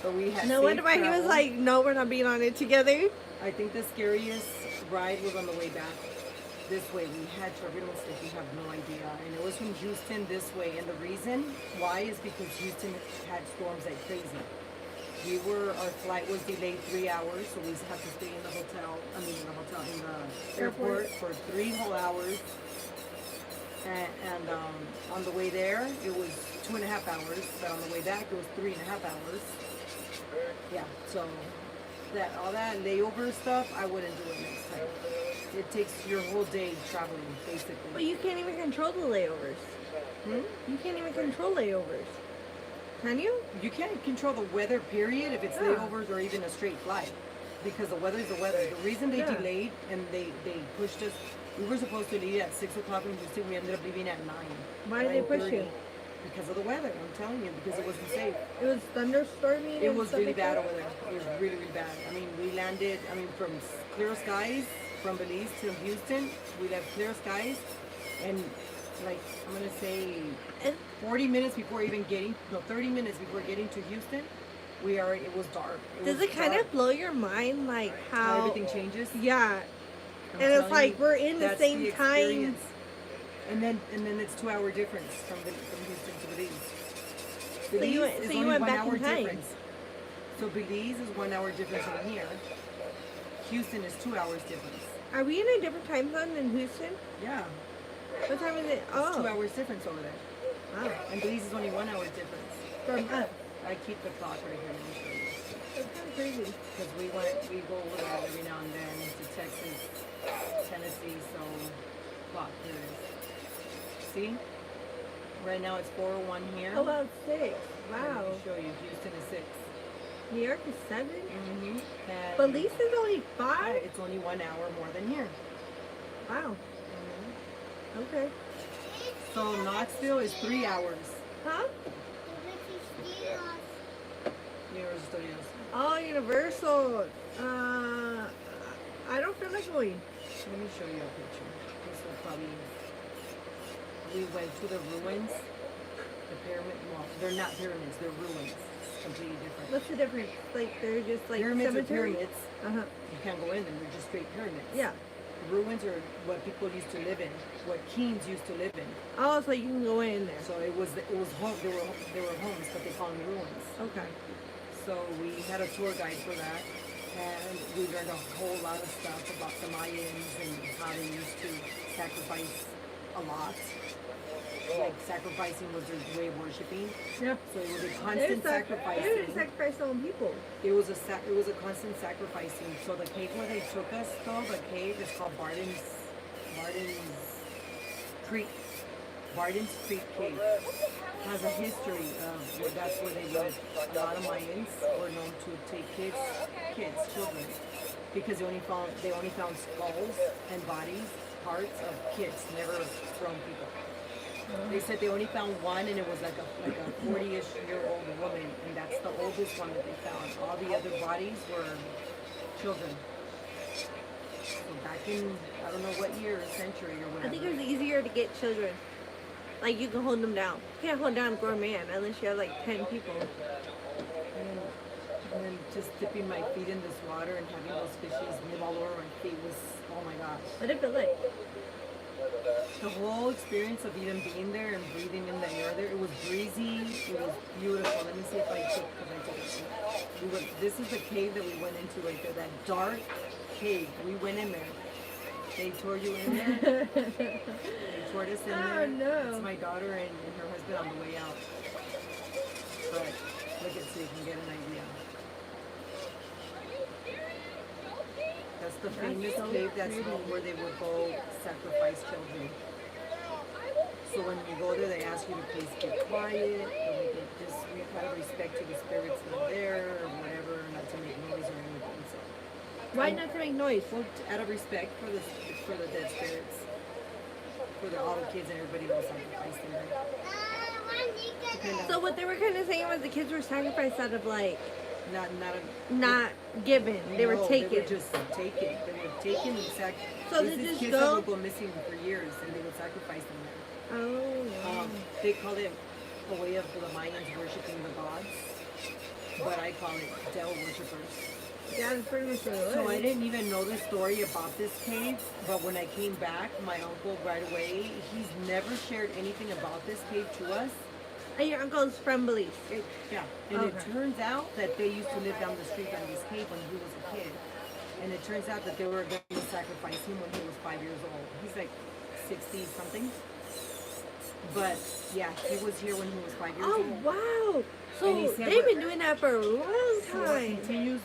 But we had No wonder why he was like, no, we're not being on it together. I think the scariest ride was on the way back. This way, we had turbulence that you have no idea. And it was from Houston this way. And the reason why is because Houston had storms like crazy. Our flight was delayed 3 hours, so we had to stay in the hotel, in the airport for 3 whole hours. And on the way there, it was 2.5 hours, but on the way back, it was 3.5 hours. Yeah, so all that layover stuff, I wouldn't do it next time. It takes your whole day traveling, basically. But you can't even control the layovers. You can't even control layovers. Can you? You can't control the weather, period, if it's layovers or even a straight flight. Because the weather's the weather. The reason they delayed and they pushed us, we were supposed to leave at 6 o'clock in Houston. We ended up leaving at 9. Why did they push you? Because of the weather, I'm telling you, because it wasn't safe. It was thunderstorming? It was really bad over there. It was really, really bad. I mean, we landed, from clear skies, from Belize to Houston, we left clear skies, and like, I'm going to say 40 minutes before even 30 minutes before getting to Houston, it was dark. Does it kind of blow your mind, like how everything changes? Yeah. And it's like we're in the same time. And then it's 2-hour difference from Houston to Belize. So you went back in time. Difference. So Belize is 1 hour difference from here. Houston is 2 hours difference. Are we in a different time zone than Houston? Yeah. What time is it? It's 2 hours difference over there. Wow. And Belize is only 1 hour difference. From us. I keep the clock right here. Let me show you. That's kind of crazy. Because we go over there every now and then to Texas, Tennessee, so clock, here it is. See? Right now it's 4:01 here. Oh, well, it's 6. Wow. Let me show you. Houston is 6. New York is 7? Mm-hmm. Belize is only 5? Yeah, it's only 1 hour more than here. Wow. Okay. So Knoxville is 3 hours. Huh? Universal Studios. Oh, Universal. I don't feel like going. Let me show you a picture. This will probably... We went to the ruins. The pyramid. Well, they're not pyramids. They're ruins. Completely different. What's the difference? Like they're just like pyramids cemetery? are pyramids. You can't go in them. They're just straight pyramids. Yeah. Ruins are what people used to live in. What kings used to live in. Oh, so you can go in there. So it was home. They were homes, but they call them ruins. Okay. So we had a tour guide for that, and we learned a whole lot of stuff about the Mayans and how they used to sacrifice a lot. Like sacrificing was their way of worshiping. Yeah. So it was a constant sacrificing. They didn't sacrifice their own people. It was a constant sacrificing. So the cave where they took us, though, the cave is called Barden's Creek. Barden's Creek Cave has a history of that's where they would. A lot of Mayans were known to take children, because they only found skulls and bodies, parts of kids, never grown people. They said they only found one, and it was like a 40-ish-year-old woman, and that's the oldest one that they found. All the other bodies were children. So back in, I don't know what year or century or whatever. I think it was easier to get children. Like you can hold them down. You can't hold down a grown man unless you have like 10 people. And then just dipping my feet in this water and having those fishes live all over my feet was, oh my gosh. What did it feel like? The whole experience of even being there and breathing in the air there, it was breezy, it was beautiful. Let me see if I took it. This is the cave that we went into right there, that dark cave. We went in there. They tore you in there. They toured us in there. Oh no. It's my daughter and her husband on the way out. But look at so you can get an idea. That's the famous cave that's where they would go sacrifice children. So when you go there, they ask you to please get quiet, and we kind of respect to the spirits that are there, or whatever, not to make noise or anything. So, why not to make noise? Well, out of respect for the dead spirits, for all the kids and everybody that was sacrificed in there. So what they were kind of saying was the kids were sacrificed out of like not given. They were taken. They were just taken. They were taken and sacrificed. So they just kids that would go missing for years, and they would sacrifice them there. Oh. They call it a way of the Mayans worshiping the gods. but I call it devil worshippers. Yeah, it's pretty much what it So was. I didn't even know the story about this cave, but when I came back, my uncle right away, he's never shared anything about this cave to us. And your uncle's from Belize. Yeah, and it Okay. turns out that they used to live down the street from this cave when he was a kid. And it turns out that they were going to sacrifice him when he was 5 years old. He's like 60 something. But yeah, he was here when he was 5 years Oh, old. wow. And he So said they've what- been doing that for a long So time.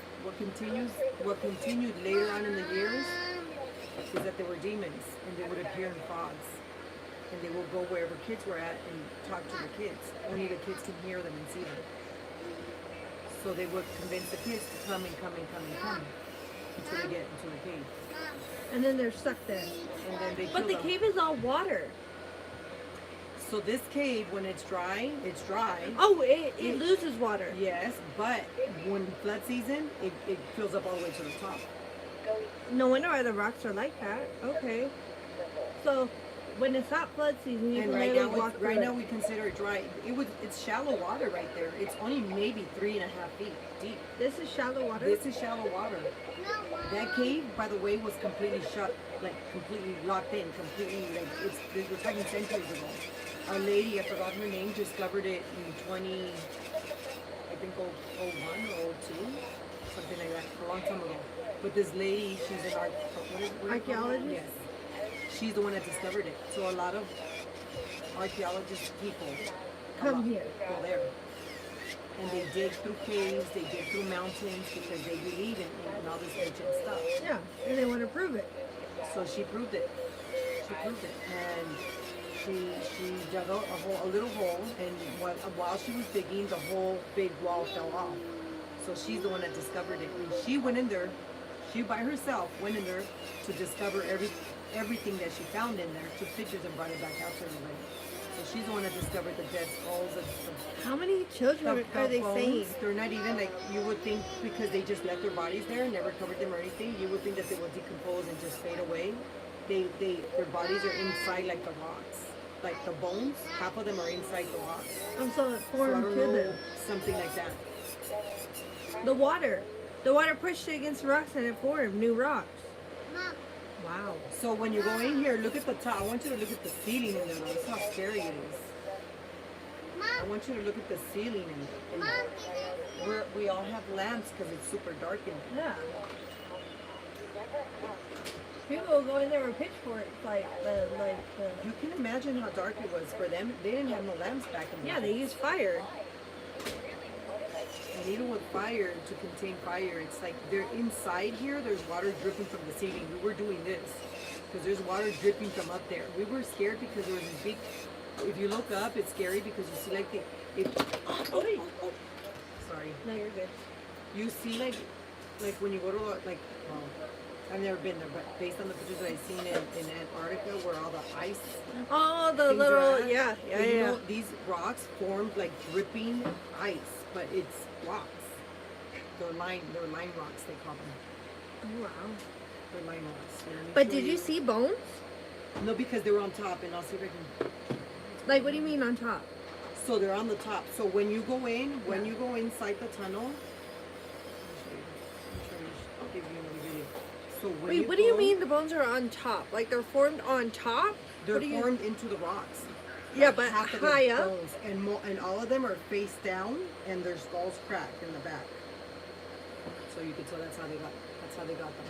what continued later on in the years is that there were demons and they would appear in frogs. And they will go wherever kids were at and talk to the kids. Only the kids can hear them and see them. So they would convince the kids to come and come and come and come until they get into the cave. And then they're stuck there. And then they But the kill them. cave is all water. So this cave, when it's dry, Oh, it loses water. Yes, but when flood season, it fills up all the way to the top. No wonder why the rocks are like that. Okay. So when it's not flood season, you And can right literally now, walk through right it. now we consider it dry. It's shallow water right there. It's only maybe 3.5 feet deep. This is shallow water. This is shallow water. That cave, by the way, was completely shut, like completely locked in, completely like we're talking centuries ago. A lady, I forgot her name, discovered it in 20, I think 01 or 02, something like that, a long time ago. But this lady, she's an Archaeologist? Yes. She's the one that discovered it. So a lot of archaeologist people Come here. go there. And they dig through caves, they dig through mountains because they believe in all this ancient stuff. Yeah, and they want to prove it. So she proved it. She proved it. And she dug out a little hole, and while she was digging, the whole big wall fell off. So she's the one that discovered it. And she went in there, she by herself went in there to discover everything that she found in there, took pictures and brought it back out to everybody. So she's the one that discovered the dead skulls and How many children are they bones. saying? They're not even like, you would think because they just left their bodies there, never covered them or anything, you would think that they would decompose and just fade away. Their bodies are inside like the rocks. Like the bones, half of them are inside the rocks. So it So I formed don't to know, them. something like that. The water pushed it against the rocks and it formed new rocks. Wow. So when you go in here, look at the top. I want you to look at the ceiling in there. That's how scary it is. I want you to look at the ceiling in there. We all have lamps because it's super dark in there. Yeah. People will go in there with pitchforks, You can imagine how dark it was for them. They didn't have no lamps back in the yeah, day. they use fire. And even with fire, to contain fire, it's like they're inside here, there's water dripping from the ceiling. We were doing this because there's water dripping from up there. We were scared because there was this big, if you look up, it's scary because you see like sorry. No, you're good. You see like when you go to like, well, I've never been there, but based on the pictures that I've seen in Antarctica where all the ice Oh, the things little, are at, yeah. you know, these rocks formed like dripping ice, but it's rocks. They're lime rocks, they call them. Oh, wow. They're lime rocks. Let me But show did you see bones? No, because they were on top, and I'll see if I can. Like, what do you mean on top? So they're on the top. So when you go you go inside the tunnel, I'll give you another video. So when Wait, what do you mean the bones are on top? Like they're formed on top? They're What do you- formed into the rocks. Yeah, Like but half of high the up? bones, and all of them are face down, and their skulls cracked in the back. So you can tell that's how they got them.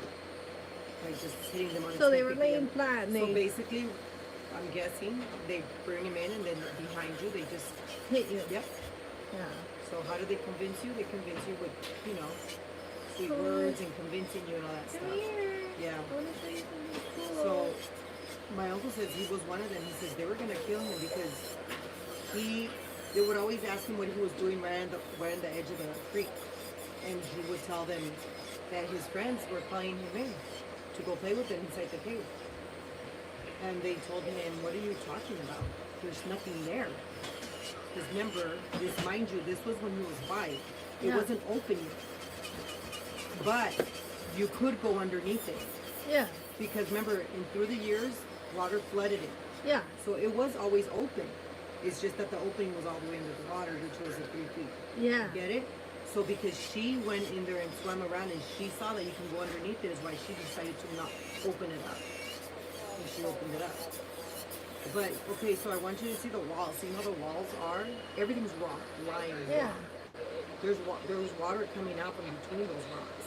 Like just hitting them on. So the they same were thing laying together. flat and So they basically, I'm guessing they bring them in, and then behind you they just hit you. yep. Yeah. So how do they convince you? They convince you with, sweet Cool. words and convincing you and all that Come stuff. here. Yeah. I want to show you something cool. So my uncle says he was one of them. He says they were gonna kill him because they would always ask him what he was doing right on the edge of the creek, and he would tell them that his friends were calling him in to go play with them inside the cave. And they told him, "What are you talking about? There's nothing there." Because remember, mind you, this was when he was 5. It Yeah. wasn't open yet. But you could go underneath it. Yeah. Because remember, through the years, water flooded it. Yeah. So it was always open. It's just that the opening was all the way under the water, which was at 3 feet. Yeah. Get it? So because she went in there and swam around and she saw that you can go underneath it, is why she decided to not open it up. And she opened it up. But okay, so I want you to see the walls. See how the walls are? Everything's rock, lime. Yeah. Rock. There's water coming out from between those rocks.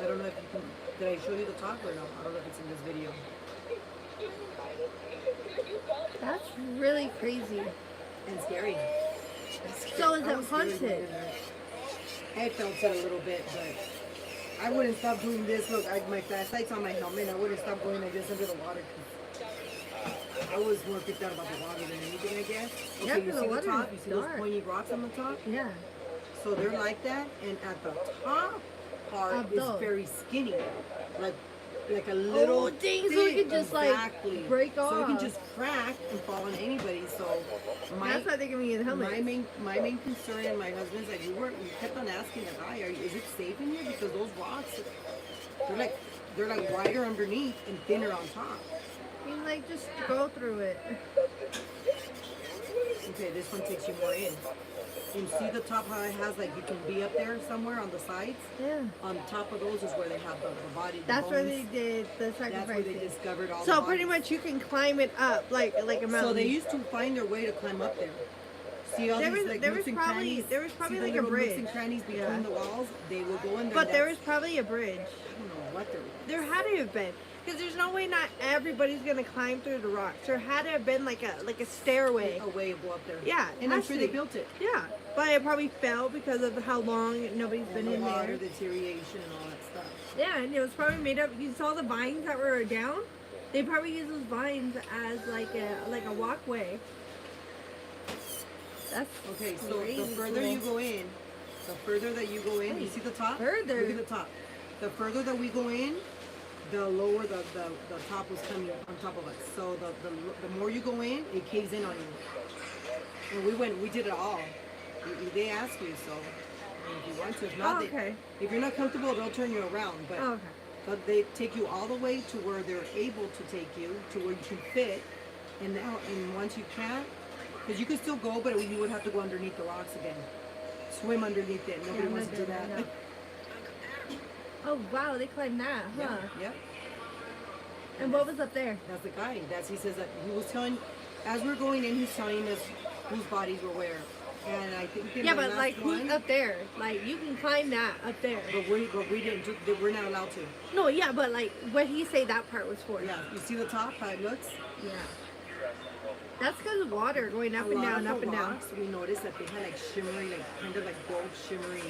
I don't know if you can. Did I show you the top or no? I don't know if it's in this video. That's really crazy. And scary. So is I it was scared haunted? going in there. I felt it a little bit, but I wouldn't stop doing this. Look, my flashlight's on my helmet. I wouldn't stop going like this under the water. I was more freaked out about the water than anything, I guess. Okay, Yeah, you 'cause see the the water top? is You see those dark. pointy rocks on the top? Yeah. So they're like that, and at the top part Of is those. very skinny, like a little. Oh, dang, so it thing. can just, exactly. like, break off. So it can just crack and fall on anybody. So That's why they're giving you the helmet. my main concern and my husband's like, we kept on asking the guy, is it safe in here? Because those rocks, they're like wider underneath and thinner on top. You can, like, just go through it. Okay, this one takes you more in. You see the top how it has, like, you can be up there somewhere on the sides? Yeah. On top of those is where they have the body. The That's where bones. they did the That's where sacrifice. they discovered all So the pretty bodies. much you can climb it up like a mountain. So they used to find their way to climb up there. See all There these was- like there nooks was and probably- crannies? there was probably See the like a little nooks bridge. and crannies between Yeah. the walls? They will go in there. But there was That's- probably a bridge. I don't know what there was. There had to have been. Because there's no way not everybody's gonna climb through the rocks. There had to have been like a stairway. A way to go up there. Yeah, And I'm has sure to they be. built it. Yeah, but it probably fell because of how long nobody's And been the in water, there. deterioration, and all that stuff. Yeah, and it was probably made up. You saw the vines that were down. They probably used those vines as like a walkway. That's Okay, so the crazy further cool. you go in, the further that you go in, you Wait, see the top? further? Look at the top. The further that we go in, the lower the top was coming on top of us. So the more you go in, it caves in on you. And we did it all. They ask you, so if you want to. If not, Oh, okay. if you're not comfortable, they'll turn you around. But, Oh, okay. but they take you all the way to where they're able to take you, to where you can fit. And once you can't, because you can still go, but you would have to go underneath the rocks again. Swim underneath it. Nobody I'm wants not to do doing that. that. Oh wow, they climbed that, huh? Yeah, yep. And what was up there? That's the guy. He says that he was telling, as we're going in, he's telling us whose bodies were where. And I think in Yeah, the but last like who's one, up there? Like you can climb that up there. but we didn't. We're not allowed to. No, yeah, but like what he say that part was for? Yeah, you see the top how it looks. Yeah. That's because of water going up A and lot down, of up the and down. rocks, we noticed that they had like shimmering, like kind of like gold shimmering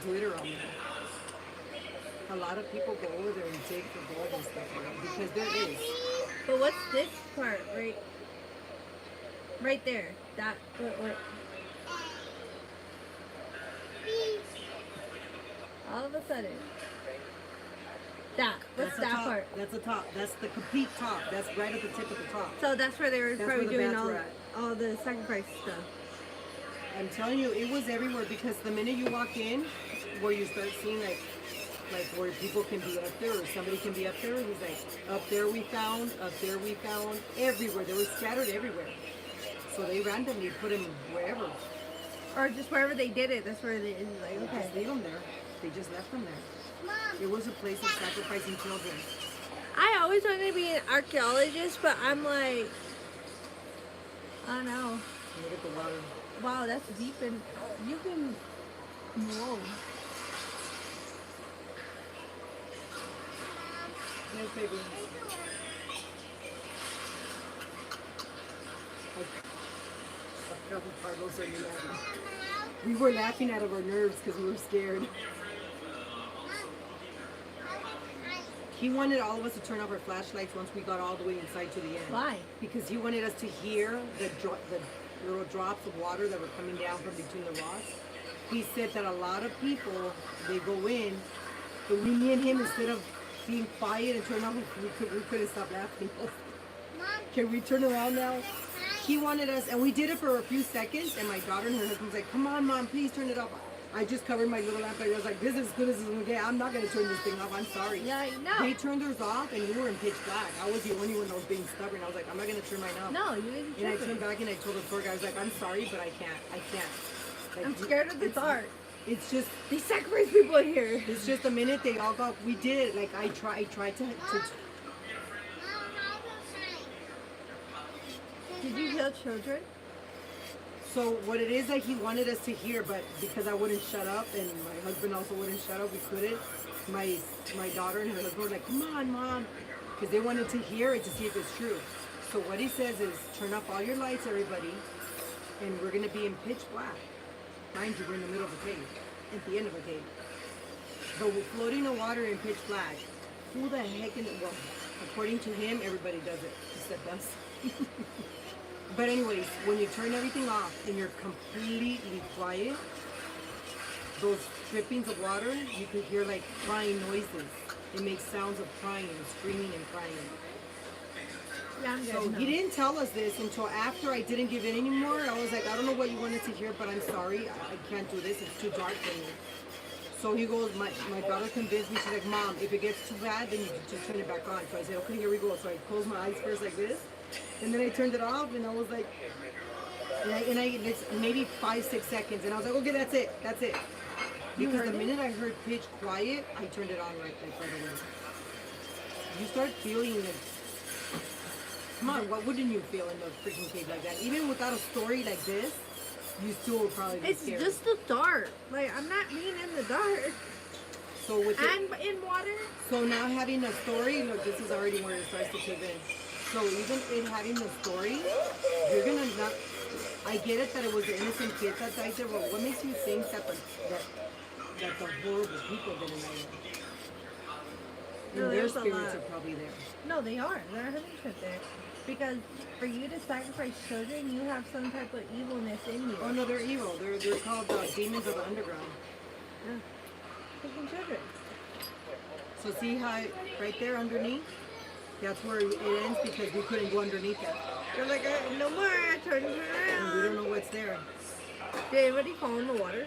glitter on them. A lot of people go over there and dig for gold and stuff like that because there is. But what's this part right there? That what? All of a sudden. What's That's the that top. part? That's the top. That's the complete top. That's right at the tip of the top. So that's where they were That's probably where the doing bats were at. all the sacrifice stuff. I'm telling you, it was everywhere because the minute you walk in, where you start seeing like where people can be up there or somebody can be up there, it was like up there we found, everywhere. They were scattered everywhere. So they randomly put them wherever. Or just wherever they did it, that's where they like They okay. just leave them there. They just left them there. It was a place of sacrificing children. I always wanted to be an archaeologist, but I'm like, I don't know. Look at the water. Wow, that's deep and you can, whoa. Yes, baby. We were laughing out of our nerves because we were scared. He wanted all of us to turn off our flashlights once we got all the way inside to the end. Why? Because he wanted us to hear the little drops of water that were coming down from between the rocks. He said that a lot of people, they go in, but me and him, instead of being quiet and turn off, we couldn't stop laughing. Can we turn around now? He wanted us, and we did it for a few seconds, and my daughter and her husband was like, come on, Mom, please turn it off. I just covered my little lamp. I was like, this is as good as it's going to get. I'm not going to turn this thing off. I'm sorry. Yeah, I know. They turned theirs off, and we were in pitch black. I was the only one that was being stubborn. I was like, I'm not going to turn mine off. No, you didn't And I trip turned it. back, and I told the poor guy, I was like, I'm sorry, but I can't. I'm scared of the dark. It's just, They sacrifice people in here. it's just the minute they all got, we did, like I tried to Did you heal children? so what it is that he wanted us to hear, but because I wouldn't shut up and my husband also wouldn't shut up, we couldn't. My daughter and her husband were like, come on, Mom, because they wanted to hear it to see if it's true. So what he says is, turn off all your lights, everybody, and we're going to be in pitch black. Mind you, we're in the middle of a cave, at the end of a cave. But we're floating in water in pitch black. Who the heck in the, well, according to him, everybody does it, except us. But anyways, when you turn everything off and you're completely quiet, those drippings of water, you can hear like crying noises. It makes sounds of crying and screaming and crying. Yeah, I'm good. So now. he didn't tell us this until after I didn't give in anymore. I was like, I don't know what you wanted to hear, but I'm sorry. I can't do this. It's too dark for me. So he goes, my daughter convinced me. She's like, Mom, if it gets too bad, then you just turn it back on. So I said, okay, here we go. So I closed my eyes first like this. And then I turned it off and I was like, it's maybe 5-6 seconds. And I was like, okay, that's it. That's it. Because the minute I heard pitch quiet, I turned it on right away. You start feeling it. Come on, what wouldn't you feel in a freaking cave like that? Even without a story like this, you still would probably be It's scared. just the dark. Like, I'm not being in the dark. So with And in water. so now having a story, look, this is already where it starts to kick in. So even in having the story, you're gonna not. I get it that it was the innocent kids that died there, but what makes you think that the horrible people didn't die there? No, And their there's a spirits lot. are probably there. No, they are. They're 100% there. Because for you to sacrifice children, you have some type of evilness in you. Oh no, they're evil. They're called demons of the underground. Yeah. Freaking children. So see how right there underneath? That's where it ends because we couldn't go underneath that. They're like, no more. Turn And we around. don't know what's there. Did anybody fall in the water?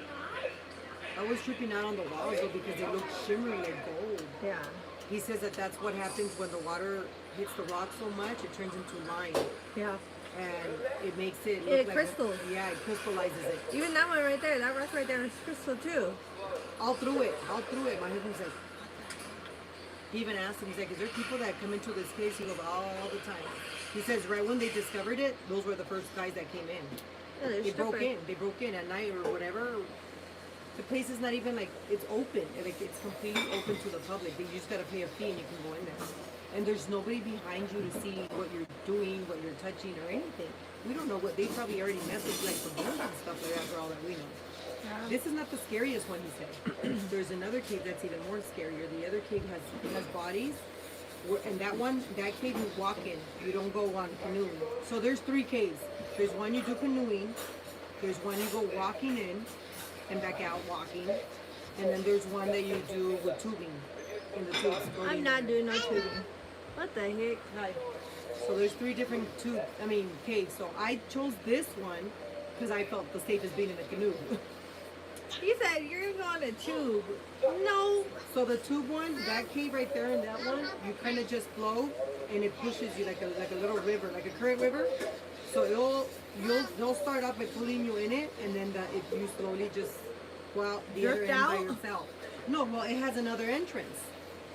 I was tripping out on the walls though because they look shimmery like gold. Yeah. He says that that's what happens when the water hits the rock so much, it turns into lime. Yeah. And it makes it look It like crystals. Yeah, it crystallizes it. Even that one right there, that rock right there is crystal too. All through it. My husband's like, he even asked him, he's like, is there people that come into this cave? He goes, all the time. He says right when they discovered it, those were the first guys that came in. Yeah, they're They broke strippers. in. They broke in at night or whatever. The place is not even like, it's open. Like it's completely open to the public. You just gotta pay a fee and you can go in there. And there's nobody behind you to see what you're doing, what you're touching or anything. We don't know what, they probably already messaged like the bones and stuff like that for all that we know. Yeah. This is not the scariest one, he said. There's another cave that's even more scarier. The other cave has bodies. And that cave you walk in. You don't go on canoe. So there's 3 caves. There's one you do canoeing. There's one you go walking in and back out walking. And then there's one that you do with tubing. In the tubes. I'm not doing no tubing. What the heck? Right. So there's 3 different caves. So I chose this one because I felt the safest being in a canoe. He said you're going to go on a tube. No. So the tube one, that cave right there and that one, you kind of just float and it pushes you like a little river, like a current river. So they'll start off by pulling you in it, and then if you slowly just go out the other Drift end by out? yourself. No, well, it has another entrance.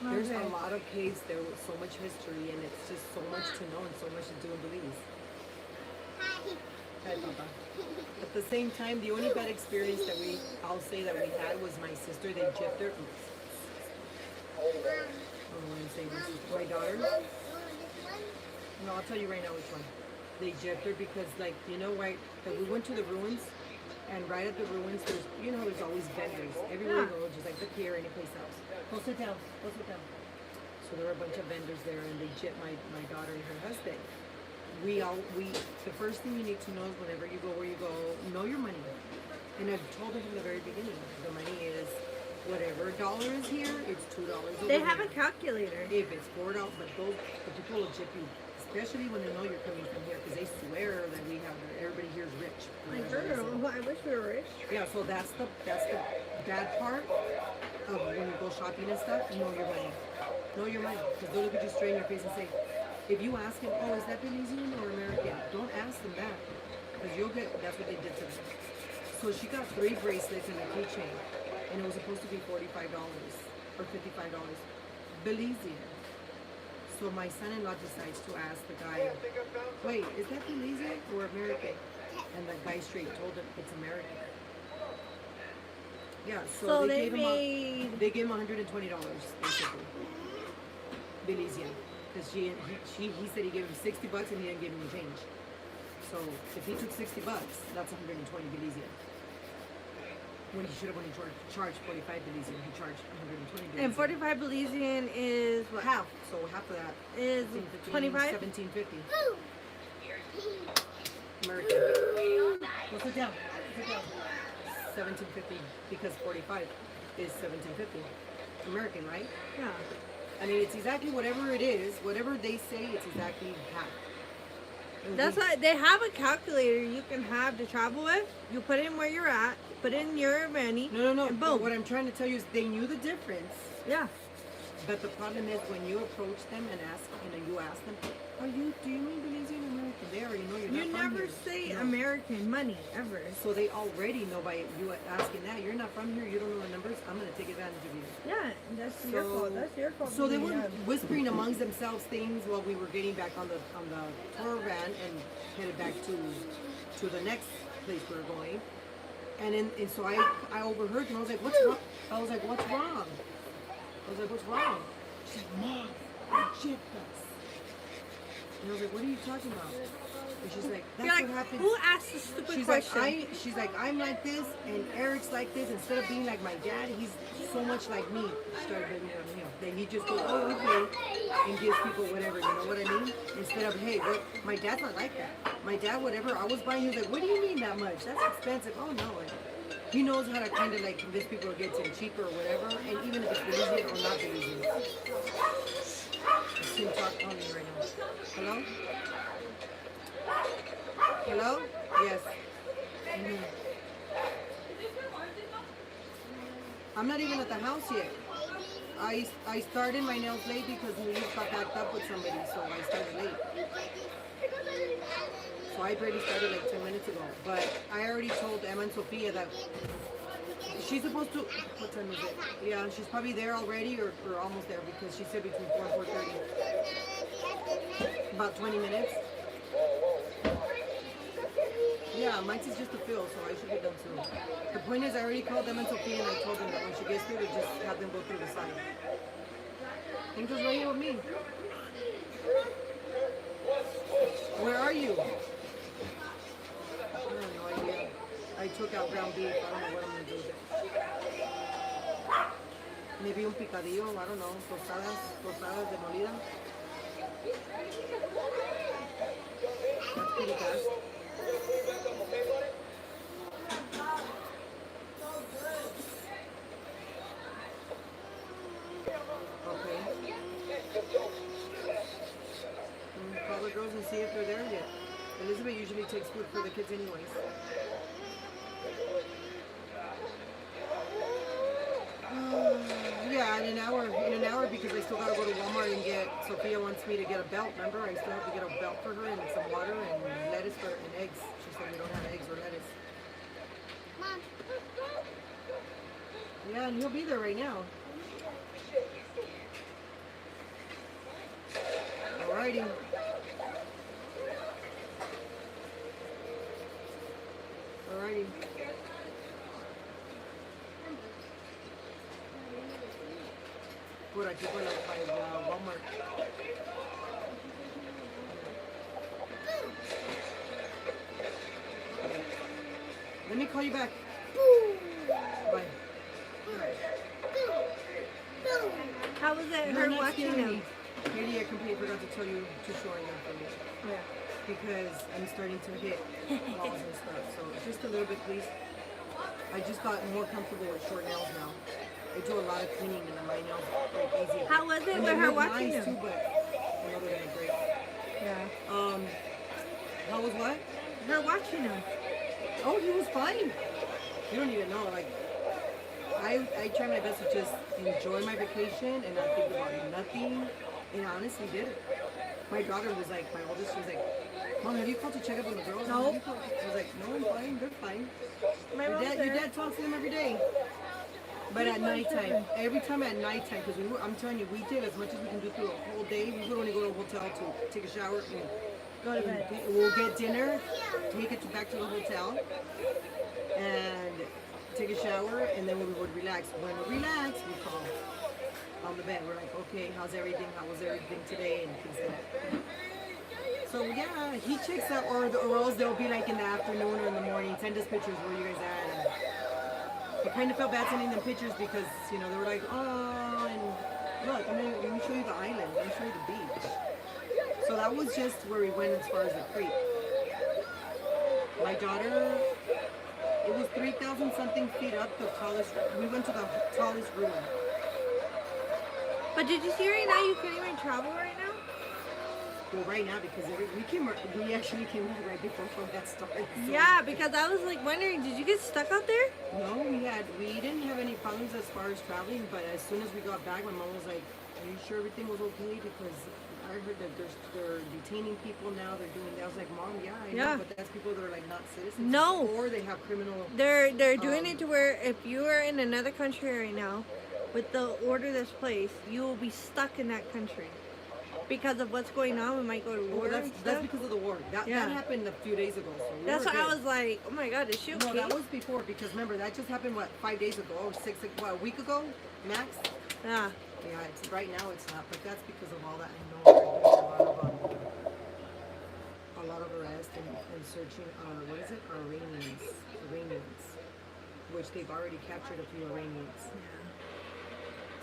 There's Okay. a lot of caves there with so much history, and it's just so much to know and so much to do in Belize. Hi, Papa. At the same time, the only bad experience that I'll say that we had was my sister. They gypped her. I don't want to say this is my daughter. No, I'll tell you right now which one. They gypped her because, like, you know, right? That we went to the ruins, and right at the ruins, there's always vendors everywhere you go, just like the pier, any place else. Go sit down. Go sit down. So there were a bunch of vendors there, and they gypped my daughter and her husband. The first thing you need to know is whenever you go where you go, know your money. And I've told them from the very beginning, the money is whatever dollar is here, it's $2 over They have a here. calculator. If it's $4, but the people will chip you, especially when they know you're coming from here, because they swear that everybody here is rich. Like, girl, I wish we were rich. Yeah, so that's the bad part of when you go shopping and stuff. Know your money. Know your money, because they'll look at you straight in your face and say, if you ask him, oh, is that Belizean or American? Don't ask them that, because that's what they did to them. So she got 3 bracelets and a keychain. and it was supposed to be $45 or $55. Belizean. So my son-in-law decides to ask the guy, wait, is that Belizean or American? And the guy straight told him it's American. Yeah, so they gave him $120 basically. Belizean. Because he said he gave him $60 and he didn't give him the change. So if he took $60, that's 120 Belizean. When he should have only charged 45 Belizean, he charged 120 Belizean. And 45 Belizean is what? Half. So half of that Is 25? 1750. American. Well, sit down. Sit down. 1750 because 45 is 1750. American, right? Yeah. I mean, it's exactly whatever it is. Whatever they say, it's exactly half. That's why they have a calculator you can have to travel with. You put in where you're at, put in your money. No. And But boom. what I'm trying to tell you is they knew the difference. Yeah. But the problem is when you approach them and ask, you ask them, do you mean Belizean American? They already know you're You not from never here. say No. American money ever. So they already know by you asking that, you're not from here, you don't know the numbers, I'm going to take advantage of you. Yeah, that's your fault. That's your fault. So they were whispering amongst themselves things while we were getting back on the tour van and headed back to the next place we were going. And so I overheard and I was like, what's wrong? I was like, what's wrong? She's like, Mom, shit us. And I was like, what are you talking about? And she's like, that's You're what like, happens. who asked this stupid question? She's like, I'm like this, and Eric's like this. Instead of being like my dad, he's so much like me. She started blaming it on him. Then he just goes, oh, okay, and gives people whatever. You know what I mean? Instead of, hey, what? My dad's not like that. My dad, whatever I was buying, he was like, what do you mean that much? That's expensive. Oh no. He knows how to kind of like convince people to get it cheaper or whatever, and even if it's Belizean or not Belizean. She's calling me right now. Hello? Hello? Yes. Mm-hmm. I'm not even at the house yet. I started my nails late because we just got backed up with somebody, so I started late. So I already started like 10 minutes ago. But I already told Emma and Sophia that she's supposed to, what time is it? Yeah, she's probably there already or almost there because she said between 4 and 4:30. About 20 minutes. Yeah, mine's is just a fill, so I should be done soon. The point is I already called Emma and Sophia and I told them that when she gets through to just have them go through the side. Angel's right here with me. Where are you? I have no idea. I took out ground beef. I don't know what I'm going to do with it. Maybe un picadillo, I don't know. Tostadas de molida. That's pretty fast. Okay. Call the girls and see if they're there yet. Elizabeth usually takes food for the kids anyways. Yeah, in an hour because I still gotta go to Walmart and get, Sophia wants me to get a belt, remember? I still have to get a belt for her and some water and lettuce and eggs. She said we don't have eggs or lettuce. Mom. Yeah, and he'll be there right now. Alrighty. Alrighty. Por aquí por la Walmart. Let me call you back. Bye. How was it? No, Her not watching scary. them. Katie, I completely forgot to tell you to shorten them for me. Yeah. Because I'm starting to hit walls and stuff. So just a little bit, please. I just got more comfortable with short nails now. I do a lot of cleaning and my nails like easy. How was it And with they her look watching nice them? too, but I know they're gonna break. Yeah. How was what? Her watching them. Oh, he was fine. You don't even know. Like, I try my best to just enjoy my vacation and not think about nothing. And I honestly did it. My daughter was like, my oldest, she was like, Mom, have you called to check up on the girls? No. I was like, no, I'm fine. They're fine. My Your mom dad said, talks to them every day. But at People are nighttime, tripping. every time at nighttime, because I'm telling you, we did as much as we can do through a whole day. We would only go to a hotel to take a shower and Go to bed. we'll get dinner, take it back to the hotel, and take a shower, and then we would relax. When we relax, we call on the bed. We're like, okay, how's everything? How was everything today? And things like that. So yeah, he checks out, or else they'll be like in the afternoon or in the morning, send us pictures where you guys at. And I kind of felt bad sending them pictures because, you know, they were like, oh, and look, let me show you the island, let me show you the beach. So that was just where we went as far as the creek. My daughter, it was 3,000 something feet up, the tallest, we went to the tallest ruin. But did you see right now you can't even travel right now? Well, right now, because we actually came right before that started. So. Yeah, because I was like wondering, did you get stuck out there? No, we didn't have any problems as far as traveling, but as soon as we got back, my mom was like, are you sure everything was okay? Because I heard that they're detaining people now, they're doing that. I was like, Mom, yeah, I know, but that's people that are like not citizens. No. Or they have criminal... They're doing it to where if you are in another country right now, with the order that's placed, you will be stuck in that country. Because of what's going on, we might go to war. That's because of the war. That happened a few days ago. So that's why I was like, oh my God, is she okay? No, that was before, because remember, that just happened, 5 days ago, or a week ago, max? Yeah. Yeah, right now it's not, but that's because of all that. I know there's a lot of arrest and searching, Iranians, which they've already captured a few Iranians. Yeah.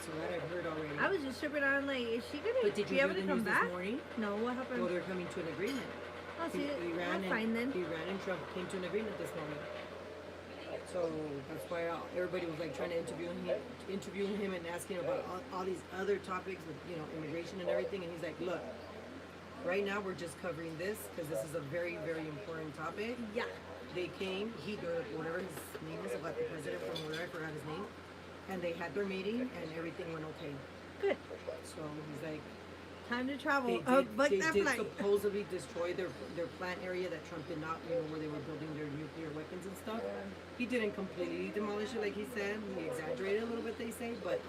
So that I've heard already. I was just tripping on, like, is she gonna be able to come back? This morning? No, what happened? Well, they're coming to an agreement. Oh, see, Iran and Trump came to an agreement this morning. So that's why everybody was like trying to interview him and asking about all these other topics with, you know, immigration and everything. And he's like, look, right now we're just covering this because this is a very, very important topic. Yeah. They came, whatever his name is, about the president from whatever, I forgot his name. And they had their meeting and everything went okay. Good. So he's like, time to travel. They did supposedly destroy their plant area that Trump did not, you know, where they were building their nuclear weapons and stuff. He didn't completely demolish it like he said. He exaggerated a little bit, they say, but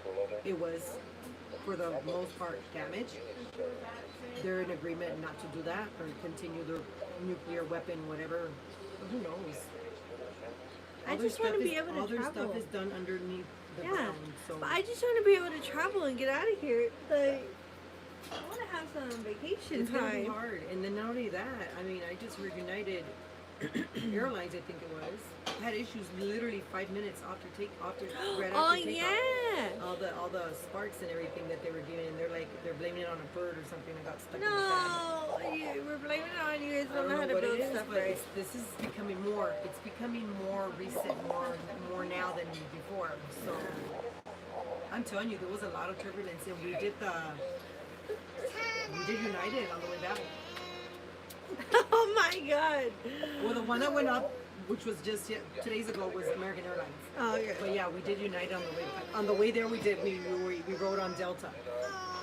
it was, for the most part, damaged. They're in agreement not to do that or continue their nuclear weapon, whatever. Who knows? I just want to be able to travel. All their stuff is done underneath the ground. So. But I just want to be able to travel and get out of here. Like, I want to have some vacation it's time. It's gonna be hard. And then not only that, I mean, I just heard United Airlines, I think it was, had issues literally 5 minutes after right after takeoff. All the sparks and everything that they were giving, and they're blaming it on a bird or something that got stuck in the fan. No, we're blaming it on you guys. Don't know how to what build it is, stuff but right. this is becoming more. It's becoming more recent, more now than before. So I'm telling you, there was a lot of turbulence, and we did United on the way back. Oh my God. Well, the one that went up, which was just 2 days ago, was American Airlines. Oh, okay. But yeah, we did United on the way back. On the way there, we rode on Delta.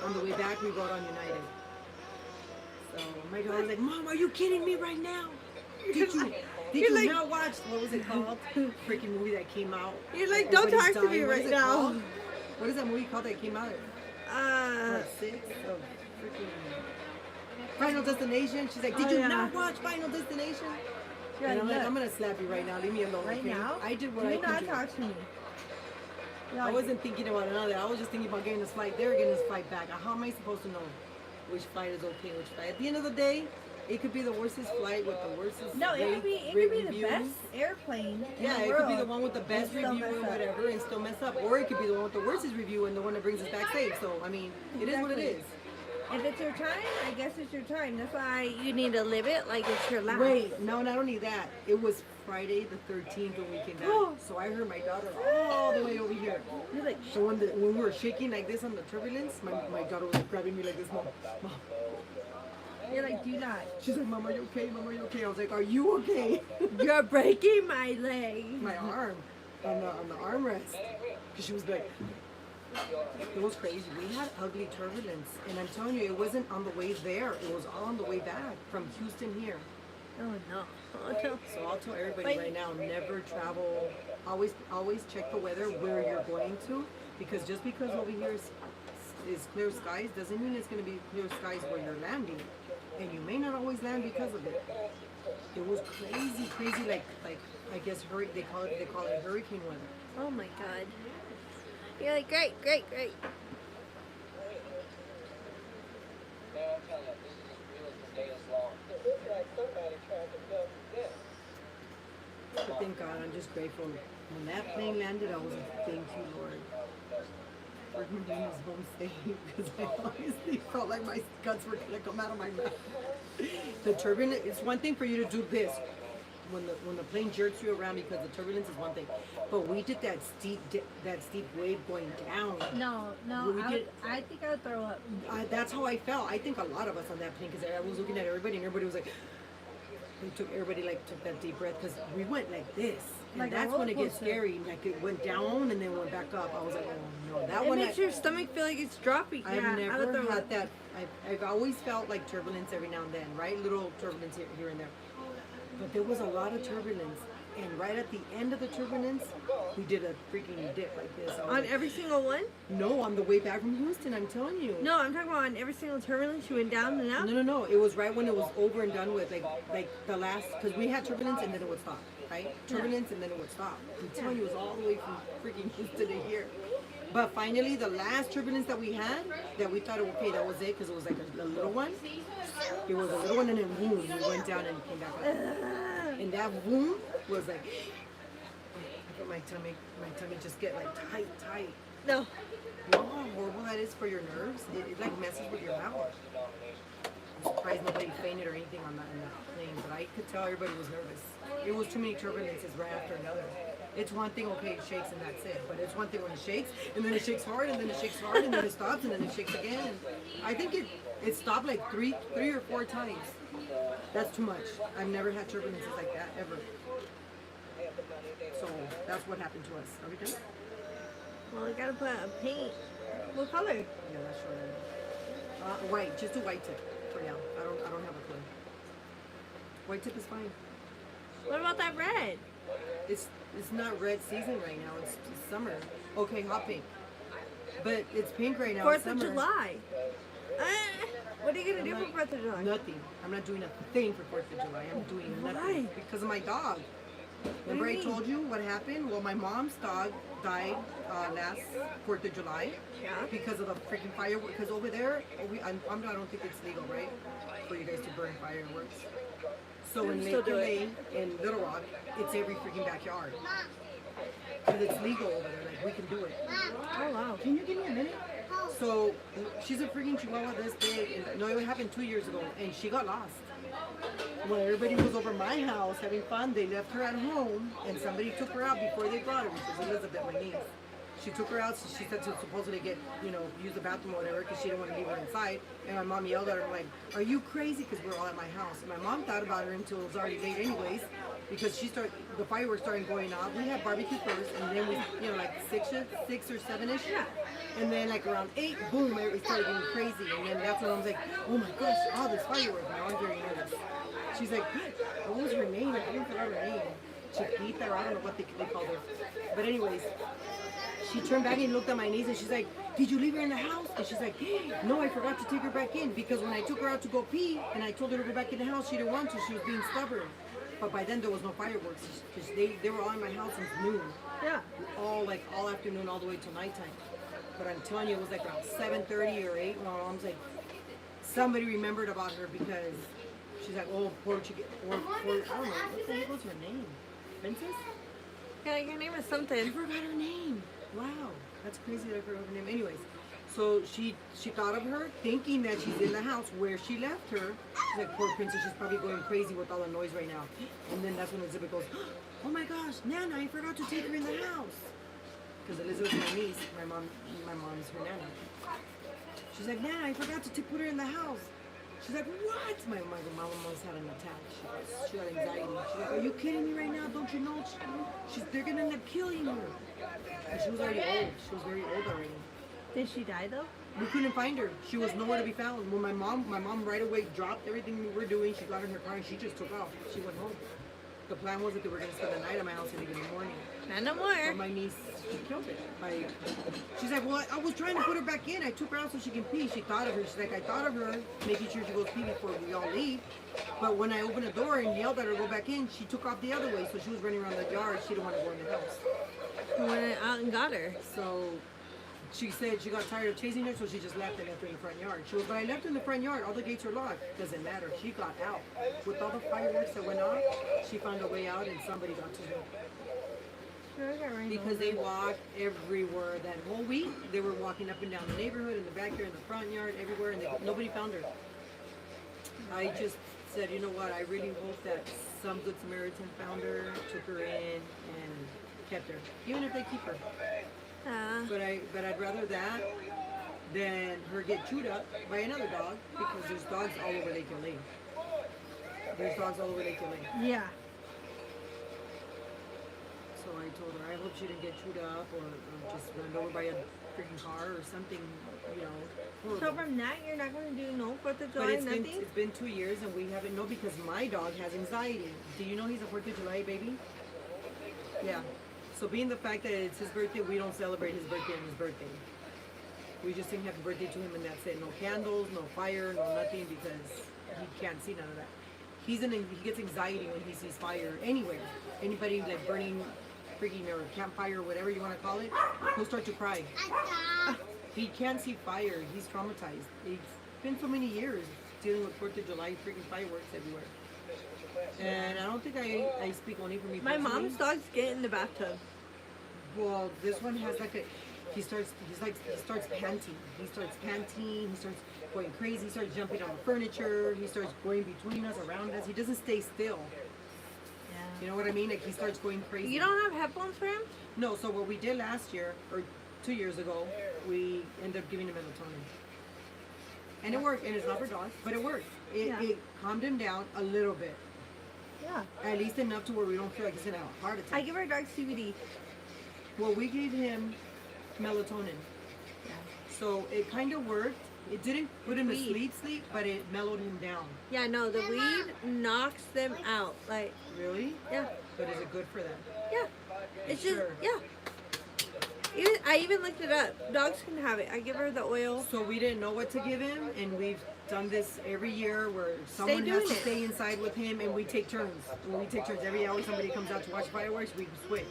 On the way back, we rode on United. So my daughter was like, Mom, are you kidding me right now? Did you not watch, what was it called? Freaking movie that came out. You're like, don't talk to me right now. Called? What is that movie called that came out? 6 of freaking Final Destination. She's like, did you not watch Final Destination? And I'm like, I'm gonna slap you right now. Leave me alone. Right now? I did what I could do. Do not talk to me. I wasn't thinking about another. I was just thinking about getting this flight. They were getting this flight back. How am I supposed to know which flight is okay, which flight? At the end of the day, it could be the worstest flight with the worstest. No, it could be the best airplane. Yeah, it could be the one with the best review and whatever, and still mess up. Or it could be the one with the worstest review and the one that brings us back safe. So I mean, it is what it is. If it's your time, I guess it's your time. That's why you need to live it like it's your last. Wait, no, not only that. It was Friday the 13th when we came back. So I heard my daughter all the way over here. You're like, so when we were shaking like this on the turbulence, my daughter was grabbing me like this, Mom. You're like, do not. She's like, Mom, are you okay? Mom, are you okay? I was like, are you okay? You're breaking my leg. My arm on the armrest. Because she was like, it was crazy. We had ugly turbulence, and I'm telling you, it wasn't on the way there. It was all on the way back from Houston here. Oh no. So I'll tell everybody right now, never travel always check the weather where you're going to, because just because over here is clear skies doesn't mean it's going to be clear skies where you're landing, and you may not always land because of it. It was crazy, like I guess they call it hurricane weather. Oh my god. You're like, great. But thank God, I'm just grateful. When that plane landed, I was like, thank you, Lord. For bringing us home safe, because I honestly felt like my guts were gonna come out of my mouth. The turbulence, it's one thing for you to do this when the plane jerks you around, because the turbulence is one thing. But we did that steep wave going down. No, I think I would throw up. That's how I felt. I think a lot of us on that plane, because I was looking at everybody, and everybody was like, everybody took that deep breath, because we went like this. And Like that's a when it roller gets coaster. scary. Like it went down and then went back up. I was like, oh no, that It one. makes your stomach feel like it's dropping. I've I would never throw had up. that. I've always felt like turbulence every now and then, right? Little turbulence here and there. But there was a lot of turbulence. And right at the end of the turbulence, we did a freaking dip like this. I was On like, every single one? no, on the way back from Houston, I'm telling you. No, I'm talking about on every single turbulence. You went down and up. No. It was right when it was over and done with, like the last, because we had turbulence and then it would stop, right? Turbulence and then it would stop. I'm telling you, it was all the way from freaking Houston to here. But finally, the last turbulence that we had, that we thought, okay, that was it, because it was like a little one. It was a little one, and then boom, we went down and came back up. And that boom was like, I felt my tummy just get like tight. No. You know how horrible that is for your nerves? It like messes with your mouth. I'm surprised nobody fainted or anything on that plane, but I could tell everybody was nervous. It was too many turbulences right after another. It's one thing, okay, it shakes and that's it. But it's one thing when it shakes, and then it shakes hard, and then it shakes hard, and then it stops, and then it shakes again. I think it stopped like three or four times. That's too much. I've never had turbulences like that, ever. So that's what happened to us. Are we done? Well, I gotta put a paint. What color? Yeah, that's short. White. Just do white tip for now. I don't have a clue. White tip is fine. What about that red? It's not red season right now. It's summer. Okay, hot pink. But it's pink right now. It's 4th of summer. July. What are you gonna do I'm for 4th of July? Nothing. I'm not doing a thing for 4th of July. I'm doing nothing. Why? Because of my dog. Remember do I you told you what happened? Well, my mom's dog died last 4th of July. Yeah. Because of the freaking fireworks. Because over there, I don't think it's legal, right? For you guys to burn fireworks. So in Still Lake do LA, in Little Rock, it's every freaking backyard. Because it's legal over there. Like, we can do it. Oh wow. Can you give me a minute? So she's a freaking chihuahua this big. And, no, it happened 2 years ago. And she got lost. When everybody was over my house having fun, they left her at home, and somebody took her out before they brought her, which was Elizabeth, my niece. She took her out, so she said to supposedly use the bathroom or whatever, because she didn't want to leave her inside. And my mom yelled at her like, "Are you crazy?" Because we're all at my house. And my mom thought about her until it was already late anyways, because the fireworks started going off. We had barbecue first, and then we, like 6 or 7ish. And then like around 8, boom, it started getting crazy. And then that's when I was like, "Oh my gosh, all this fireworks!" My mom's very nervous. She's like, "What was her name? I didn't forget her name. Chiquita, or I don't know what they called her." But anyways, she turned back and looked at my niece, and she's like, "Did you leave her in the house?" And she's like, "No, I forgot to take her back in, because when I took her out to go pee and I told her to go back in the house, she didn't want to. She was being stubborn." But by then there was no fireworks, because they were all in my house since noon. Yeah. All afternoon, all the way till nighttime. But I'm telling you, it was like around 7:30 or 8. My mom's like, somebody remembered about her, because she's like, "Oh, poor Chiquita, I don't know, what the heck was her name? Princess? Yeah, your name is I something. forgot her name. Wow, that's crazy that I forgot her name. Anyways, so she thought of her, thinking that she's in the house where she left her. She's like, "Poor Princess, she's probably going crazy with all the noise right now." And then that's when Elizabeth goes, "Oh my gosh, Nana, I forgot to take her in the house." Because Elizabeth's my niece, my mom's her Nana. She's like, "Nana, I forgot to put her in the house." She's like, "What?" My mom almost had an attack. She got anxiety. She's like, "Are you kidding me right now? Don't you know? They're gonna end up killing her." And she was already old. She was very old already. Did she die though? We couldn't find her. She was nowhere to be found. When my mom right away dropped everything we were doing. She got in her car and she just took off. She went home. The plan was that they were gonna spend the night at my house and leave in the morning. Not no But more. my niece, she killed it. She's like, well, I was trying to put her back in. I took her out so she can pee. She thought of her. She's like, I thought of her, making sure she goes pee before we all leave. But when I opened the door and yelled at her to go back in, she took off the other way. So she was running around the yard. She didn't want to go in the house. I went out and got her. So she said she got tired of chasing her, so she just left and left her in the front yard. She goes, but I left her in the front yard. All the gates are locked. Doesn't matter. She got out. With all the fireworks that went off, she found a way out and somebody got to her. Because they walked everywhere that whole week. They were walking up and down the neighborhood, in the backyard, in the front yard, everywhere, and nobody found her. I just said, you know what, I really hope that some good Samaritan found her, took her in, and kept her. Even if they keep her. But I'd rather that than her get chewed up by another dog, because there's dogs all over Lake Lake. There's dogs all over Lake Lake. Yeah. So I told her, I hope she didn't get chewed up or just run over by a freaking car or something, you know, horrible. So from that, you're not going to do no 4th of But July, nothing? it's been 2 years and we haven't, no, because my dog has anxiety. Do you know he's a 4th of July baby? Yeah. So being the fact that it's his birthday, we don't celebrate his birthday on his birthday. We just sing happy birthday to him and that's it. No candles, no fire, no nothing, because he can't see none of that. He gets anxiety when he sees fire anywhere. Anybody like burning freaking or campfire or whatever you want to call it, he'll start to cry. He can't see fire. He's traumatized. It's been so many years dealing with 4th of July freaking fireworks everywhere. And I don't think I speak only for me. My personally. mom's dogs get in the bathtub. Well, this one has like he starts panting. He starts going crazy. He starts jumping on the furniture. He starts going between us, around us. He doesn't stay still. Yeah. You know what I mean? Like he starts going crazy. You don't have headphones for him? No, so what we did last year, or 2 years ago, we ended up giving him melatonin. And it worked, and it's not for dogs, but it worked. It calmed him down a little bit. Yeah. At least enough to where we don't feel like he's gonna have a heart attack. I give our dog CBD. Well, we gave him melatonin. Yeah. So it kind of worked. It didn't put him to Weed. sleep, but it mellowed him down. Yeah, no, the weed knocks them out. Like, Really? yeah. But is it good for them? Yeah. It's just, Sure. yeah. I even looked it up. Dogs can have it. I give her the oil. So we didn't know what to give him, and we've done this every year where someone has doing to it. stay inside with him, and we take turns. When we take turns, every hour somebody comes out to watch fireworks, we switch.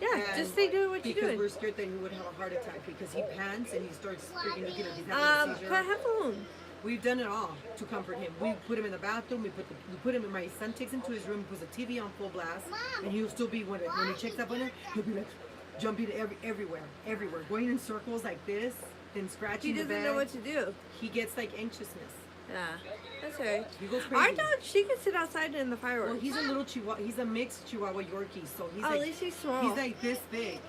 Yeah, And just stay doing what you're because doing. we're scared that he would have a heart attack because he pants and he starts freaking looking at he's having a Put seizure. headphones. We've done it all to comfort him. We put him in the bathroom. We put him in. My son takes him to his room, puts the TV on full blast, and he'll still be when he checks up on her, he'll be like jumping everywhere, going in circles like this, then He scratching the doesn't bed. know what to do. He gets like anxiousness. Yeah, that's right. He goes Our crazy. dog, she can sit outside in the fireworks. Well, he's a little Chihuahua. He's a mixed Chihuahua Yorkie, so he's Oh, at like least he's small. he's like this big.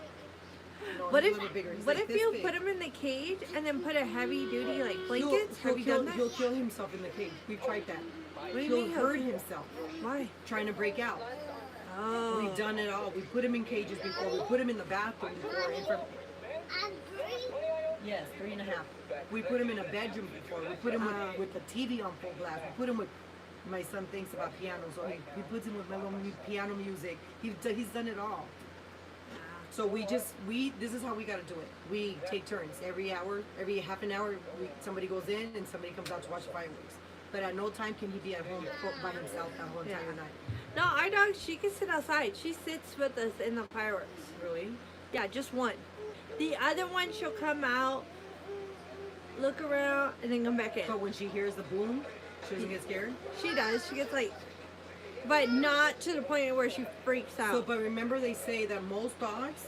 No, What he's if a little bigger. He's what like if this you big. put him in the cage and then put a heavy duty like blankets? Have you done that? He'll kill himself in the cage. We've tried that. What do you He'll mean? hurt himself Why? trying to break out. Oh. We've done it all. We put him in cages before. We put him in the bathroom before. And from, yes, 3.5. We put him in a bedroom before. We put him with the TV on full blast. We put him with. My son thinks about piano, so he puts him with piano music. He's done it all. So this is how we got to do it. We take turns every hour, every half an hour. Somebody goes in and somebody comes out to watch the fireworks. But at no time can he be at home by himself the whole entire night. No, our dog, she can sit outside. She sits with us in the fireworks. Really? Yeah, just one. The other one, she'll come out, look around, and then come back in. But when she hears the boom, she doesn't get scared? She does. She gets like, but not to the point where she freaks out. So, but remember they say that most dogs,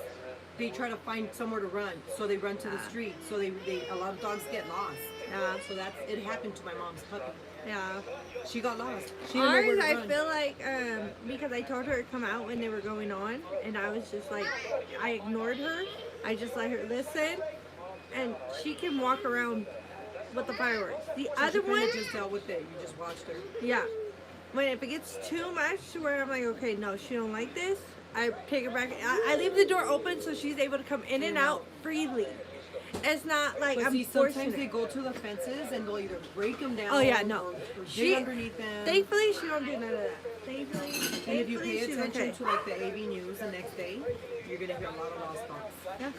they try to find somewhere to run. So they run to the street. So a lot of dogs get lost. Yeah. So it happened to my mom's puppy. Yeah. She got lost. She didn't know Ours, where to I run. feel like, because I told her to come out when they were going on, and I was just like, I ignored her. I just let her listen, and she can walk around with the fireworks. The So other she one, kinda just dealt with it. You just watched her. yeah. If it gets too much to where I'm like, okay, no, she don't like this, I take her back. I leave the door open so she's able to come in and out freely. It's not like But I'm see, forcing sometimes they it. go to the fences and they'll either break them down. Oh yeah, no. Or She dig underneath them. thankfully she don't do none of that. Thankfully, And if you pay she's attention okay. to like the AV news the next day, you're gonna hear a lot of lost dogs. Yeah.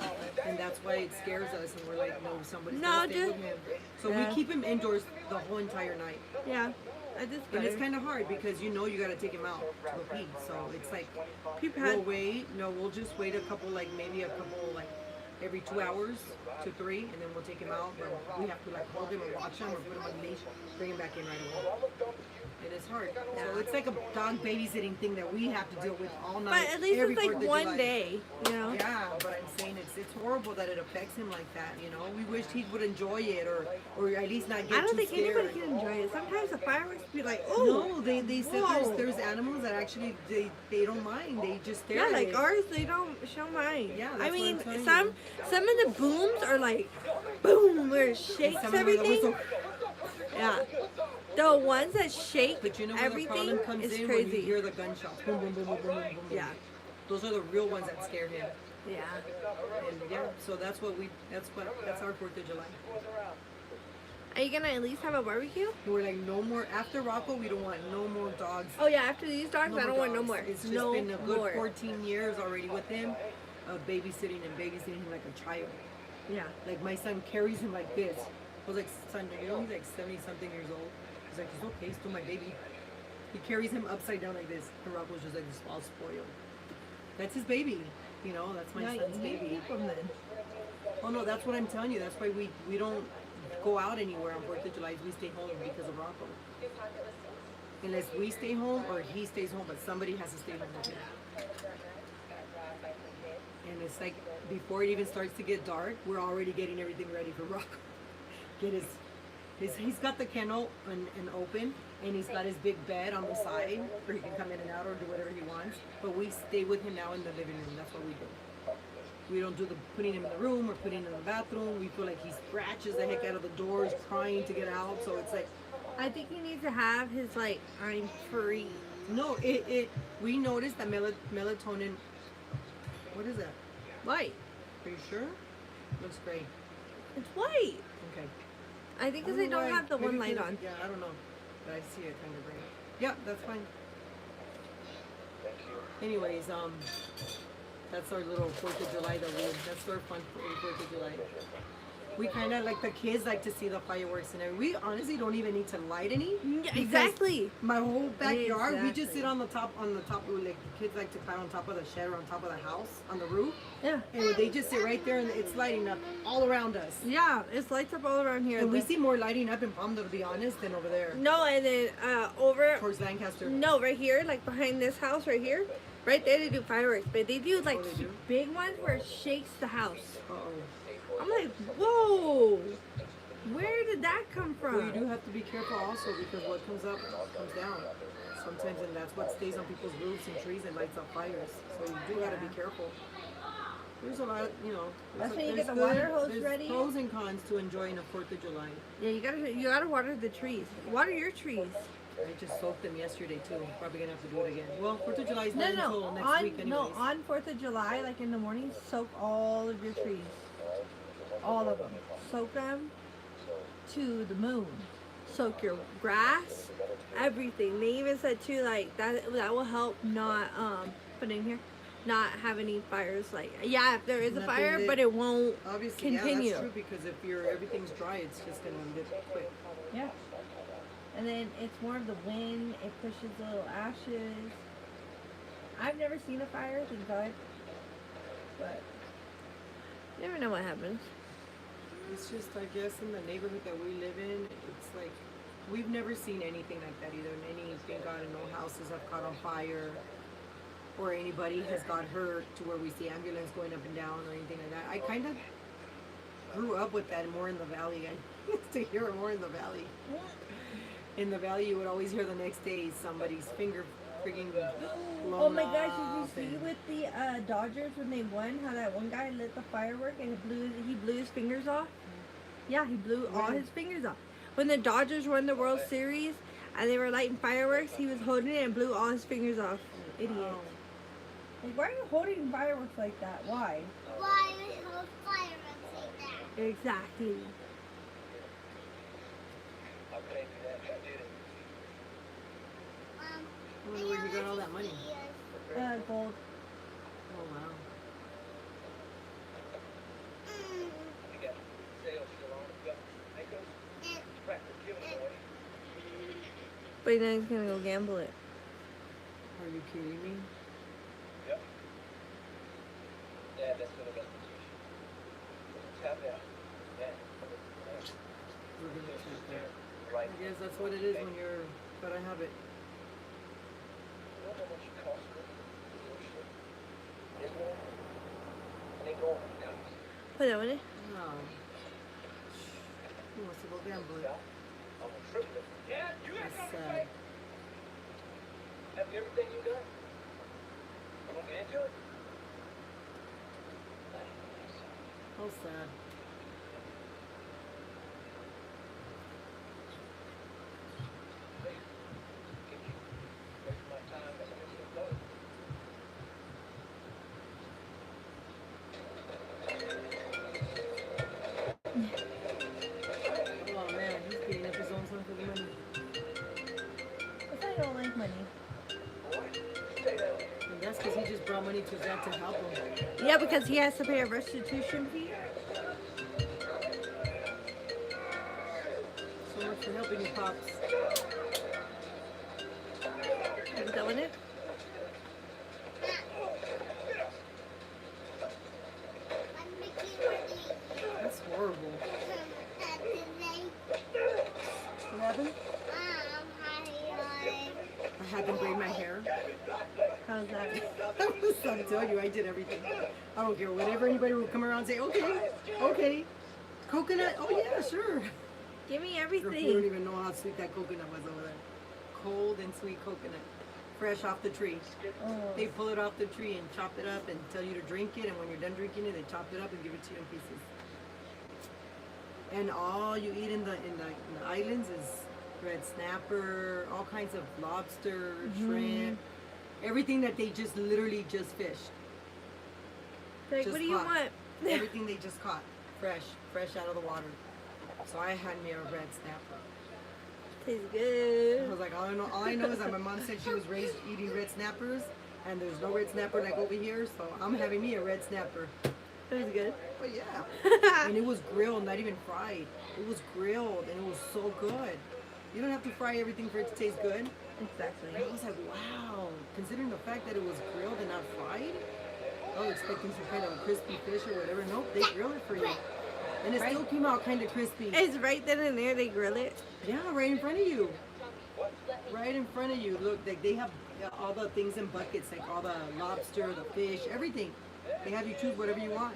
And that's why it scares us, and we're like, no, somebody's No, gonna stay just- with him. So yeah. we keep him indoors the whole entire night. Yeah. I just And it's kind of hard because you gotta take him out to go pee. So it's like, people we'll had wait. No, we'll just wait maybe a couple every 2 hours to 3, and then we'll take him out. But we have to hold him and watch him or put him on a leash, bring him back in right away. And it's hard. So it's like a dog babysitting thing that we have to deal with all night. but at least every it's like 4th of one July. day, you know. Yeah, but I'm saying it's horrible that it affects him like that. We wish he would enjoy it or at least not get I don't too think scared. anybody can enjoy it. Sometimes the fireworks be like, oh, No, they said whoa. there's animals that actually they don't mind. They just stare yeah, at like it. ours, they don't show mine. Yeah, that's I what mean, I'm telling some of the booms are like, boom, where it shakes Some of them are the everything. whistle. Yeah, the ones that shake But you know where the everything problem comes is in when you crazy. hear the gunshots. Boom, boom, boom, boom, boom, boom, boom. Yeah, Those are the real ones that scare him. yeah. And yeah, so that's our 4th of July. Are you gonna at least have a barbecue? And we're like, no more, after Rocco, we don't want no more dogs. Oh yeah, after these dogs, I don't want no dogs. more. It's just no been a good more. 14 years already with him of babysitting him like a child. Yeah. Like my son carries him like this. I was like, son, he's like 70-something years old. He's like, he's okay, he's still my baby. He carries him upside down like this. And Rocco's just like this all spoiled. That's his baby. That's my son's baby. Oh no, that's what I'm telling you. That's why we don't go out anywhere on 4th of July. We stay home because of Rocco. Unless we stay home or he stays home, but somebody has to stay home with him. And it's like before it even starts to get dark, we're already getting everything ready for Rocco. Get he's got the kennel and open, and he's got his big bed on the side where he can come in and out or do whatever he wants. But we stay with him now in the living room. That's what we do. We don't do the putting him in the room or putting him in the bathroom. We feel like he scratches the heck out of the doors, crying to get out. So it's like, I think he needs to have his like, I'm free. no, we noticed that melatonin. What is that? White. Are you sure? Looks great. It's white. Okay. I think because they don't have the Maybe one light 'cause- on. Yeah, I don't know, but I see it kind of bright. Yeah, that's fine. Anyways, that's our little 4th of July that's our fun 4th of July. We kind of like the kids like to see the fireworks and everything. We honestly don't even need to light any. Yeah, because exactly. My whole backyard, we just Exactly. sit on the top. Like the kids like to climb on top of the shed or on top of the house on the roof, Yeah. and they just sit right there and it's lighting up all around us. Yeah, it's lights up all around here. And we see more lighting up in Palm, to be honest, than over there No, and then over. towards Lancaster. No, right here, like behind this house right here, right there they do fireworks, but they do like they do? big ones where it shakes the house. Uh-oh. I'm like, whoa, where did that come from? Well, you do have to be careful also because what comes up comes down sometimes, and that's what stays on people's roofs and trees and lights up fires. So you do got to be careful. There's a lot, That's when you there's get the water hose there's ready. pros and cons to enjoying a 4th of July. Yeah, you gotta water the trees. Water your trees. I just soaked them yesterday too. Probably gonna have to do it again. Well, 4th of July is No, not until next week anyways. on 4th of July, like in the morning, soak all of your trees. All of them. Soak them to the moon. Soak your grass, everything. They even said too, like that will help not put in here, not have any fires. Like if there is a Nothing fire, lit. but it won't Obviously, continue. yeah, that's true because if everything's dry, it's just gonna get quick. Yeah. And then it's more of the wind. It pushes the little ashes. I've never seen a fire, thank God. But you never know what happens. It's just, I guess, in the neighborhood that we live in, it's like, we've never seen anything like that either. Thank God, no houses have caught on fire or anybody has got hurt to where we see ambulance going up and down or anything like that. I kind of grew up with that more in the valley. I used to hear it more in the valley. In the valley, you would always hear the next day somebody's finger freaking blown Oh my gosh, off did you see and- with the Dodgers when they won, how that one guy lit the firework and he blew his fingers off? Yeah, he blew all When? his fingers off. When the Dodgers won the World Series and they were lighting fireworks, he was holding it and blew all his fingers off. Idiot. Wow. Like, why are you holding fireworks like that? Why? Why we hold fireworks like that? Exactly. I wonder where you got all that money. Gold. Oh wow. But then he's gonna go gamble it. Are you kidding me? We're gonna check that. I guess that's what it is when you're gotta have it. Put it on it. No. Who wants to go gamble it? That's sad. Have you everything you got? I'm gonna get into it. How sad. Oh man, he's beating up his own son for the money. I don't like money. And that's because he just brought money to Zach to help him. Yeah, because he has to pay a restitution fee. So much for helping you, Pops. Is that on it? That's horrible. What happened? I had them braid my hair. How's that? I'm telling you, I did everything. I don't care. Whenever anybody would come around and say, okay, okay. Coconut? Oh yeah, sure. Give me You don't everything. even know how sweet that coconut was over there. Cold and sweet coconut. Fresh off the tree. Oh. They pull it off the tree and chop it up and tell you to drink it. And when you're done drinking it, they chop it up and give it to you in pieces. And all you eat in the islands is red snapper, all kinds of lobster, shrimp, everything that they just literally just fished. Like, Just what do you caught. want? Everything they just caught, fresh out of the water. So I had me a red snapper. Tastes I good. was like, all I know is that my mom said she was raised eating red snappers, and there's no red snapper like over here, so I'm having me a red snapper. It was good. But yeah, and it was grilled, not even fried. It was grilled, and it was so good. You don't have to fry everything for it to taste good. Exactly. And I was like, wow. Considering the fact that it was grilled and not fried, I was expecting some kind of crispy fish or whatever. Nope, they grill it for you. And it still came out kind of crispy. It's right then and there. They grill it. Yeah, right in front of you. Right in front of you. Look, like they have all the things in buckets, like all the lobster, the fish, everything. They have you choose whatever you want.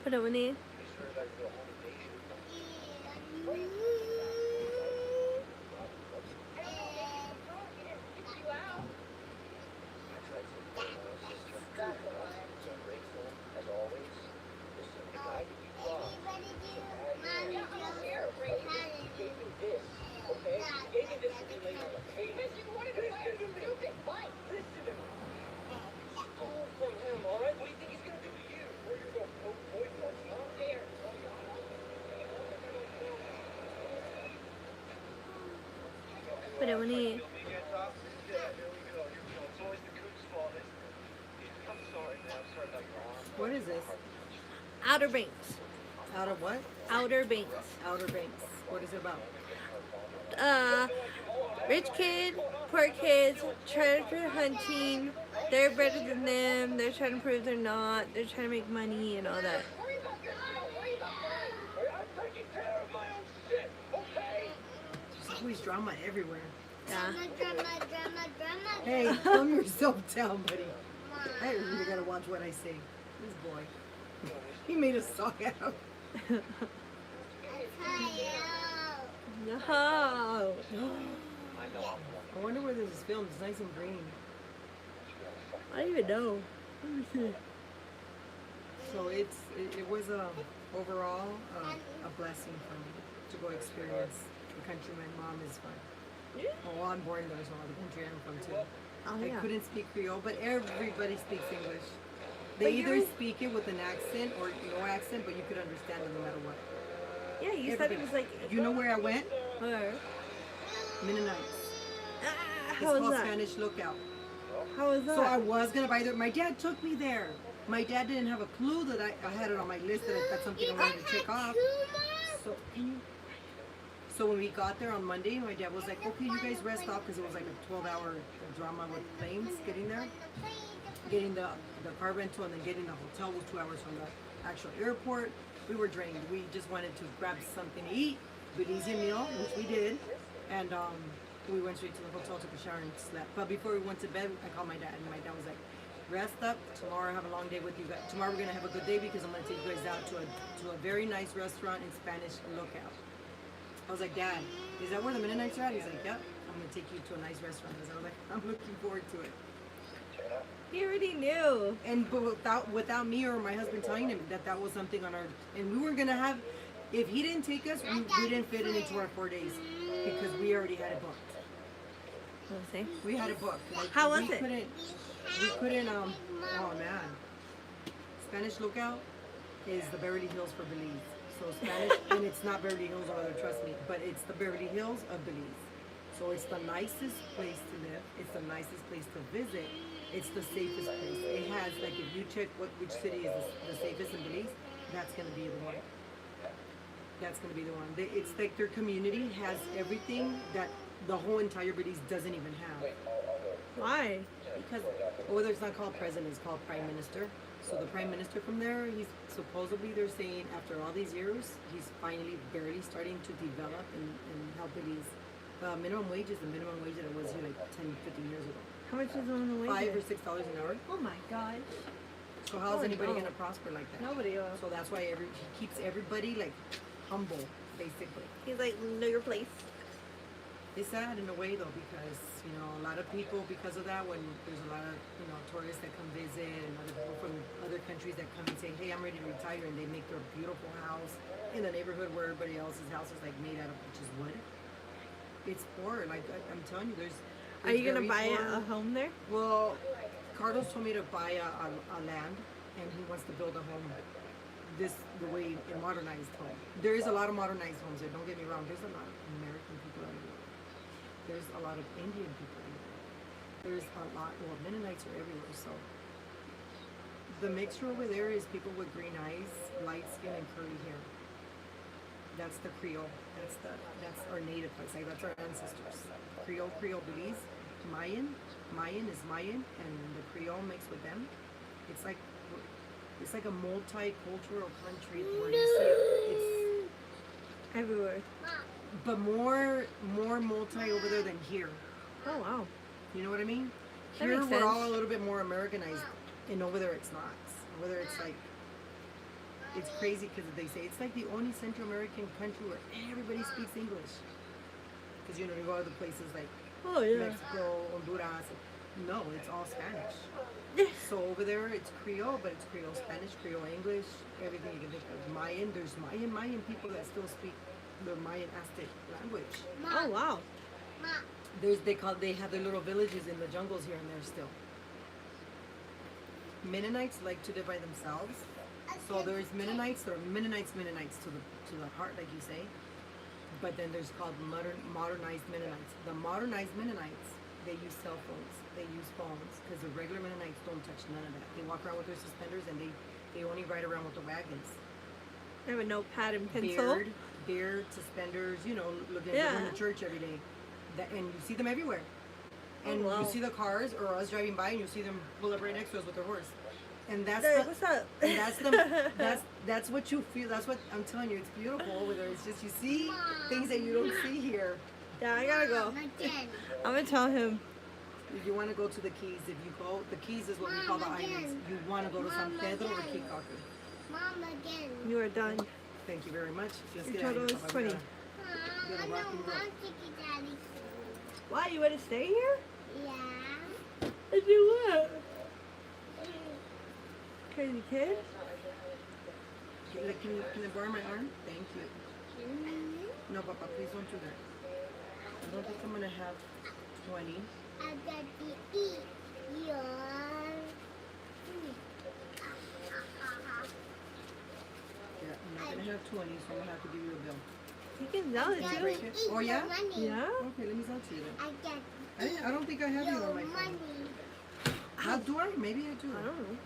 Put it on it. Put it on it. What is this? Outer Banks. Out of what? Outer Banks. Outer Banks. What is it about? Rich kid, poor kids, treasure hunting. They're better than them. They're trying to prove they're not. They're trying to make money and all that. There's always drama everywhere. Yeah. Hey, calm yourself down, buddy. I really gotta watch what I say. This boy. He made a song out. No. I wonder where this is filmed. It's nice and green. I don't even know. Let me see. So it was overall a blessing for me to go experience the country my mom is from. Yeah. Well, I'm born there, so the country I'm from too. Oh, I yeah. couldn't speak Creole, but everybody speaks English. They But either you're- speak it with an accent or no accent, but you could understand them no matter what. Yeah, you said it was like. You know where I went? Where? Mennonites. Ah, It's how was called that? Spanish Lookout. How was that? So I was gonna buy there. My dad took me there. My dad didn't have a clue that I had it on my list that that's something I wanted to check off. So so when we got there on Monday, my dad was like, "Okay, you guys rest off," because it was like a 12-hour drama with planes getting there, getting the car rental, and then getting the hotel was 2 hours from the actual airport. We were drained. We just wanted to grab something to eat, Belizean meal, which we did, and we went straight to the hotel, took a shower, and slept. But before we went to bed, I called my dad, and my dad was like, "Rest up. Tomorrow I have a long day with you guys. Tomorrow we're gonna have a good day because I'm gonna take you guys out to a very nice restaurant in Spanish Lookout." I was like, "Dad, is that where the Mennonites are at?" He's like, "Yep. I'm gonna take you to a nice restaurant." I was like, "I'm looking forward to it." He already knew. And but without me or my husband telling him that was something on our, and we weren't gonna have, if he didn't take us, we didn't fit it into our 4 days because we already had it booked. Let's see. We had it booked. Like, How was we it? couldn't, oh man. Spanish Lookout is the Beverly Hills for Belize. So Spanish, and it's not Beverly Hills over there, trust me, but it's the Beverly Hills of Belize. So it's the nicest place to live. It's the nicest place to visit. It's the safest place. It has, like, if you check which city is the safest in Belize, that's going to be the one. That's going to be the one. It's like their community has everything that the whole entire Belize doesn't even have. Why? Because over there it's not called president, it's called prime minister. So the prime minister from there, he's supposedly, they're saying after all these years, he's finally barely starting to develop and help Belize. Minimum wage is the minimum wage that it was here like 10, 15 years ago. How much is on the way? $5 or $6 an hour. Oh my gosh. So how's Oh, anybody no. gonna prosper like that? Nobody will. So that's why he keeps everybody like humble, basically. He's like, know your place. It's sad in a way though, because you know a lot of people, because of that, when there's a lot of tourists that come visit and other people from other countries that come and say, "Hey, I'm ready to retire," and they make their beautiful house in the neighborhood where everybody else's house is like made out of just wood. It's poor. Like I'm telling you, there's Are you gonna very buy poor- a home there? Well, Carlos told me to buy a land, and he wants to build a home the way a modernized home. There is a lot of modernized homes there. Don't get me wrong. There's a lot of American people everywhere. There's a lot of Indian people everywhere. There's a lot. Well, Mennonites are everywhere. So the mixture over there is people with green eyes, light skin, and curly hair. That's the Creole. That's our native place. Like that's our ancestors. Creole Belize. Mayan is Mayan, and the Creole mixed with them. It's like a multicultural country where you see it's Everywhere. but more multi over there than here. Oh wow. You know what I mean? That Here makes we're sense. all a little bit more Americanized, and over there it's not. Over there it's like it's crazy because they say it's like the only Central American country where everybody speaks English. Because you go other places like Oh yeah. Mexico, Honduras. No, it's all Spanish. Yeah. So over there it's Creole, but it's Creole Spanish, Creole English, everything you can think of. Mayan, there's Mayan people that still speak the Mayan Aztec language. Oh wow. They have their little villages in the jungles here and there still. Mennonites like to live by themselves. So there's Mennonites, there are Mennonites to the heart, like you say. But then there's called modernized Mennonites. The modernized Mennonites, they use cell phones. They use phones because the regular Mennonites don't touch none of that. They walk around with their suspenders and they only ride around with the wagons. I have a notepad and pencil. Beard, suspenders, looking Yeah. going to church every day. And you see them everywhere. And Oh, wow. you see the cars or us driving by and you see them pull up right next to us with their horse. And that's Hey, the, what's up? and that's what you feel. That's what I'm telling you. It's beautiful over there. It's just you see things that you don't see here. Yeah, I gotta go. I'm gonna tell him. If you want to go to the Keys, the Keys is what we call the islands. You want to go to San Pedro or Kikaku. Mom again. You are done. Thank you very much. Let's Your get out of total here. is 20. I don't want Tiki Daddy. Why, you wanna stay here? Yeah. And do what? Crazy kid? Can I borrow my arm? Thank you. No, Papa, please don't do that. I don't think I'm going to have 20. I got to eat your food. Yeah, I'm not gonna have 20, so I'm gonna have to give you a bill. You can sell it Did you I too. break got it? to eat Oh, your yeah? money. Yeah? Okay, let me sell it to you then. I got I don't think I have you your on my phone. money. Not do I? Maybe I do. I don't know.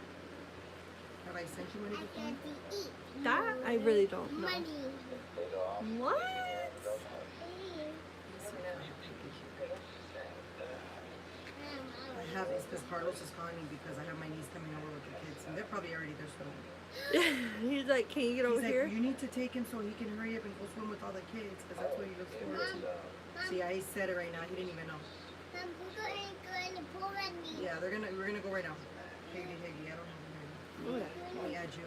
Have I sent you money I before? got to eat That I your really don't know. money. What? I have, it's because Carlos is calling me because I have my niece coming over with the kids, and they're probably already there swimming. He's like, can you get He's over like, here? you need to take him so he can hurry up and go swim with all the kids, because that's what he looks forward to. See, I said it right now. He didn't even know. Mom, we're going to pull at me. Yeah, we're gonna go right now. Higgity, higgity, I don't have him here. Oh, yeah. Let me add you.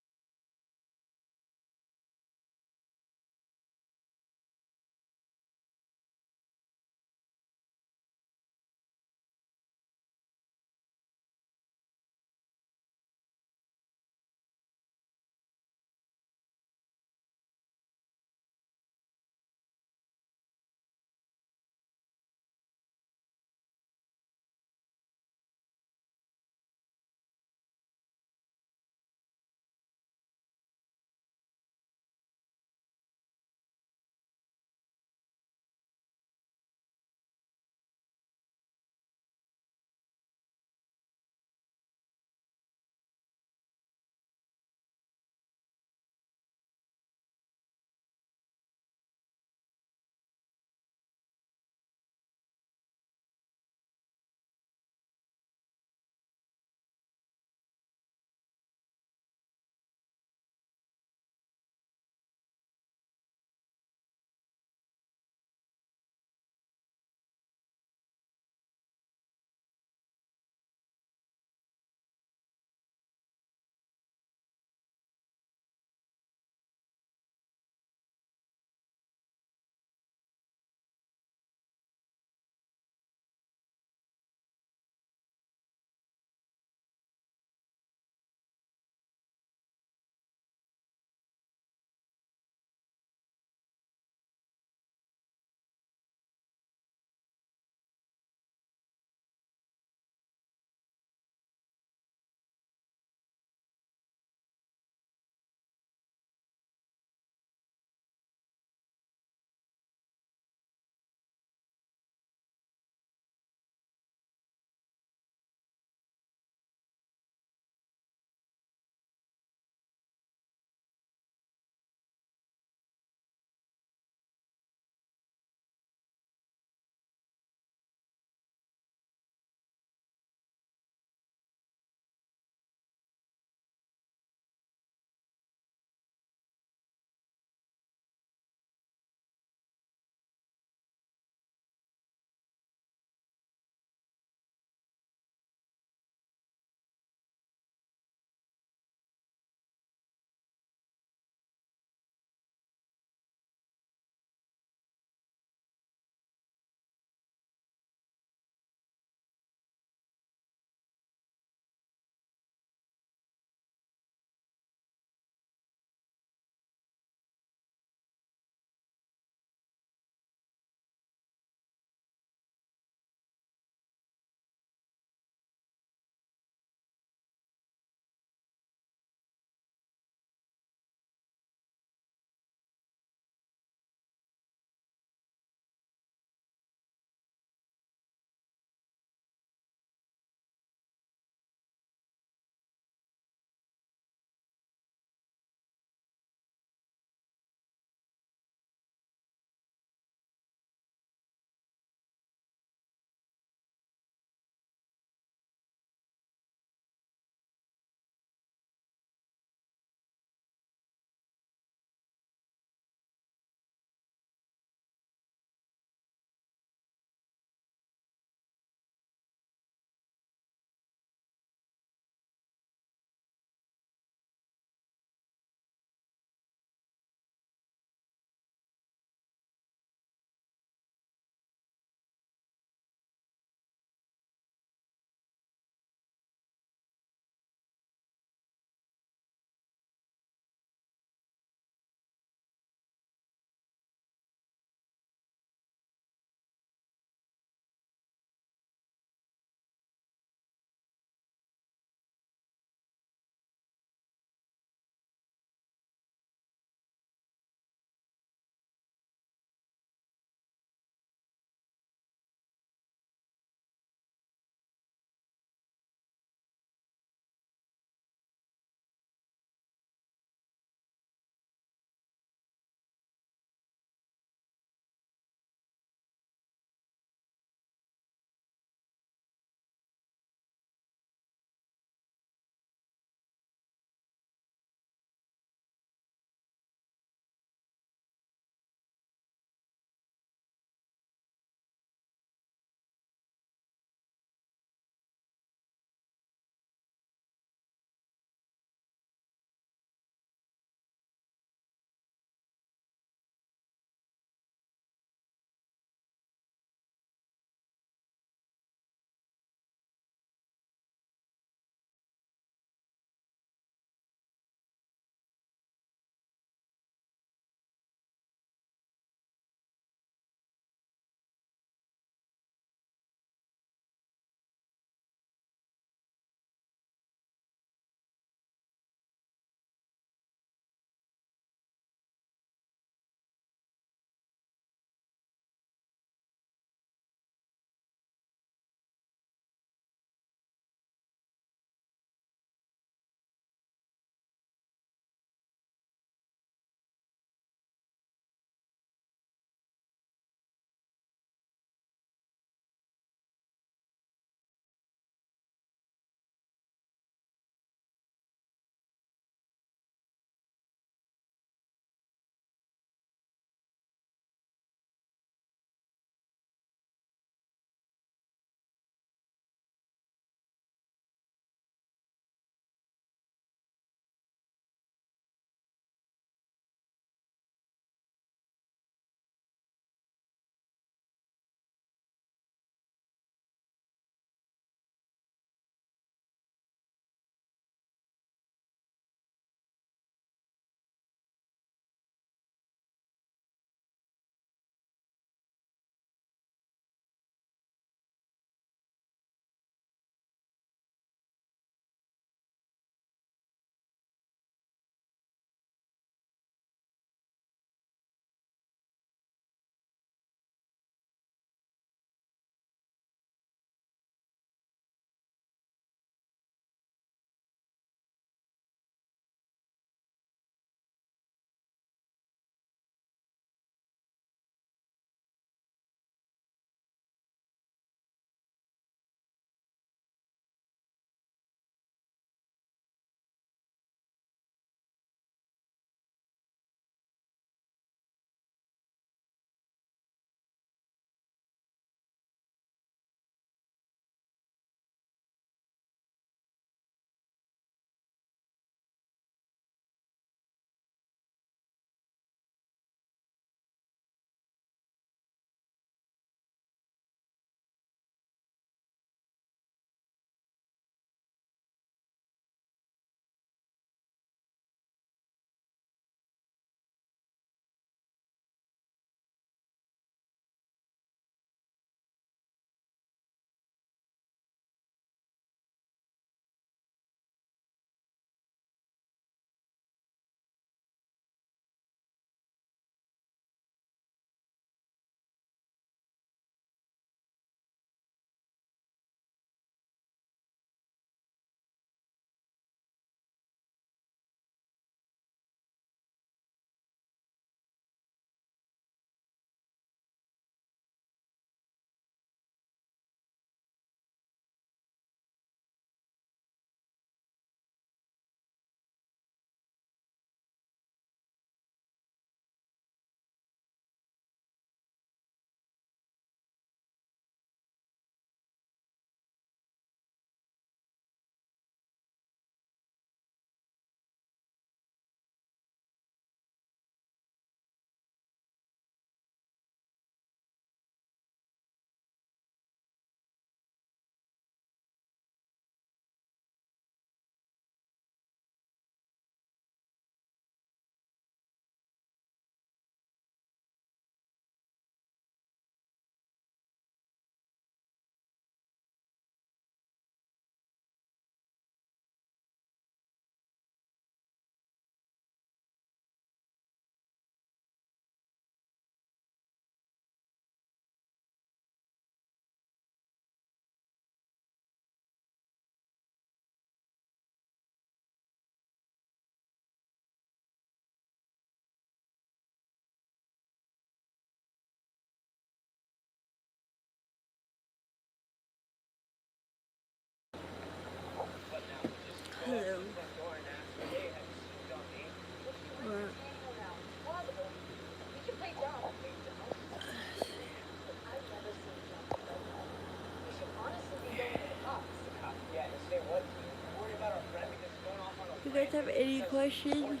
have any questions?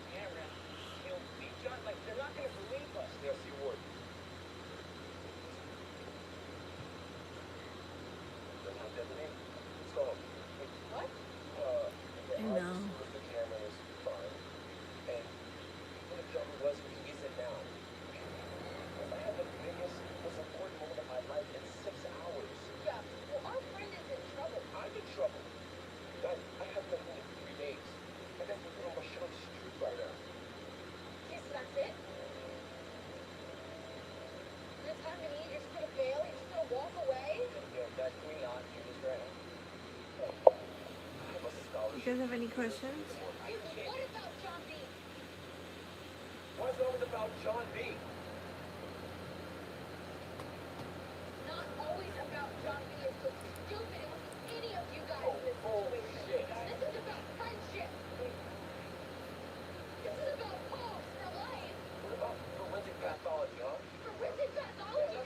They're not going to believe us. Yes, you would. Doesn't have detonate. Let's go. What? I know. The camera is fine. And even if John was who he isn't now, if I had the biggest, most important moment of my life in 6 hours. Yeah, well, our friend is in trouble. I'm in trouble. I haven't been home in 3 days. I got to put on my show street right now. Okay, so that's it? That's happening? You're just gonna bail? You're just gonna walk away? Yeah, that's me not. You're just right. I have a You scholarship. guys have any questions? What about John B? What is always about John B? Not always about John B. It's so stupid. It wasn't any of you guys in this situation. This is about friendship. This is about hope for life. What about forensic pathology, huh? Forensic pathology?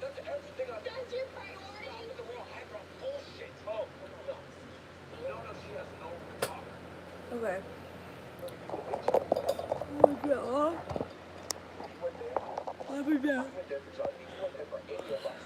That's everything I do. That's your priority? Stop with the raw hyper bullshit. Oh, no. No, she has no talk. Okay. Oh, no. I'll be back. He went there for John B. He went there for any of us.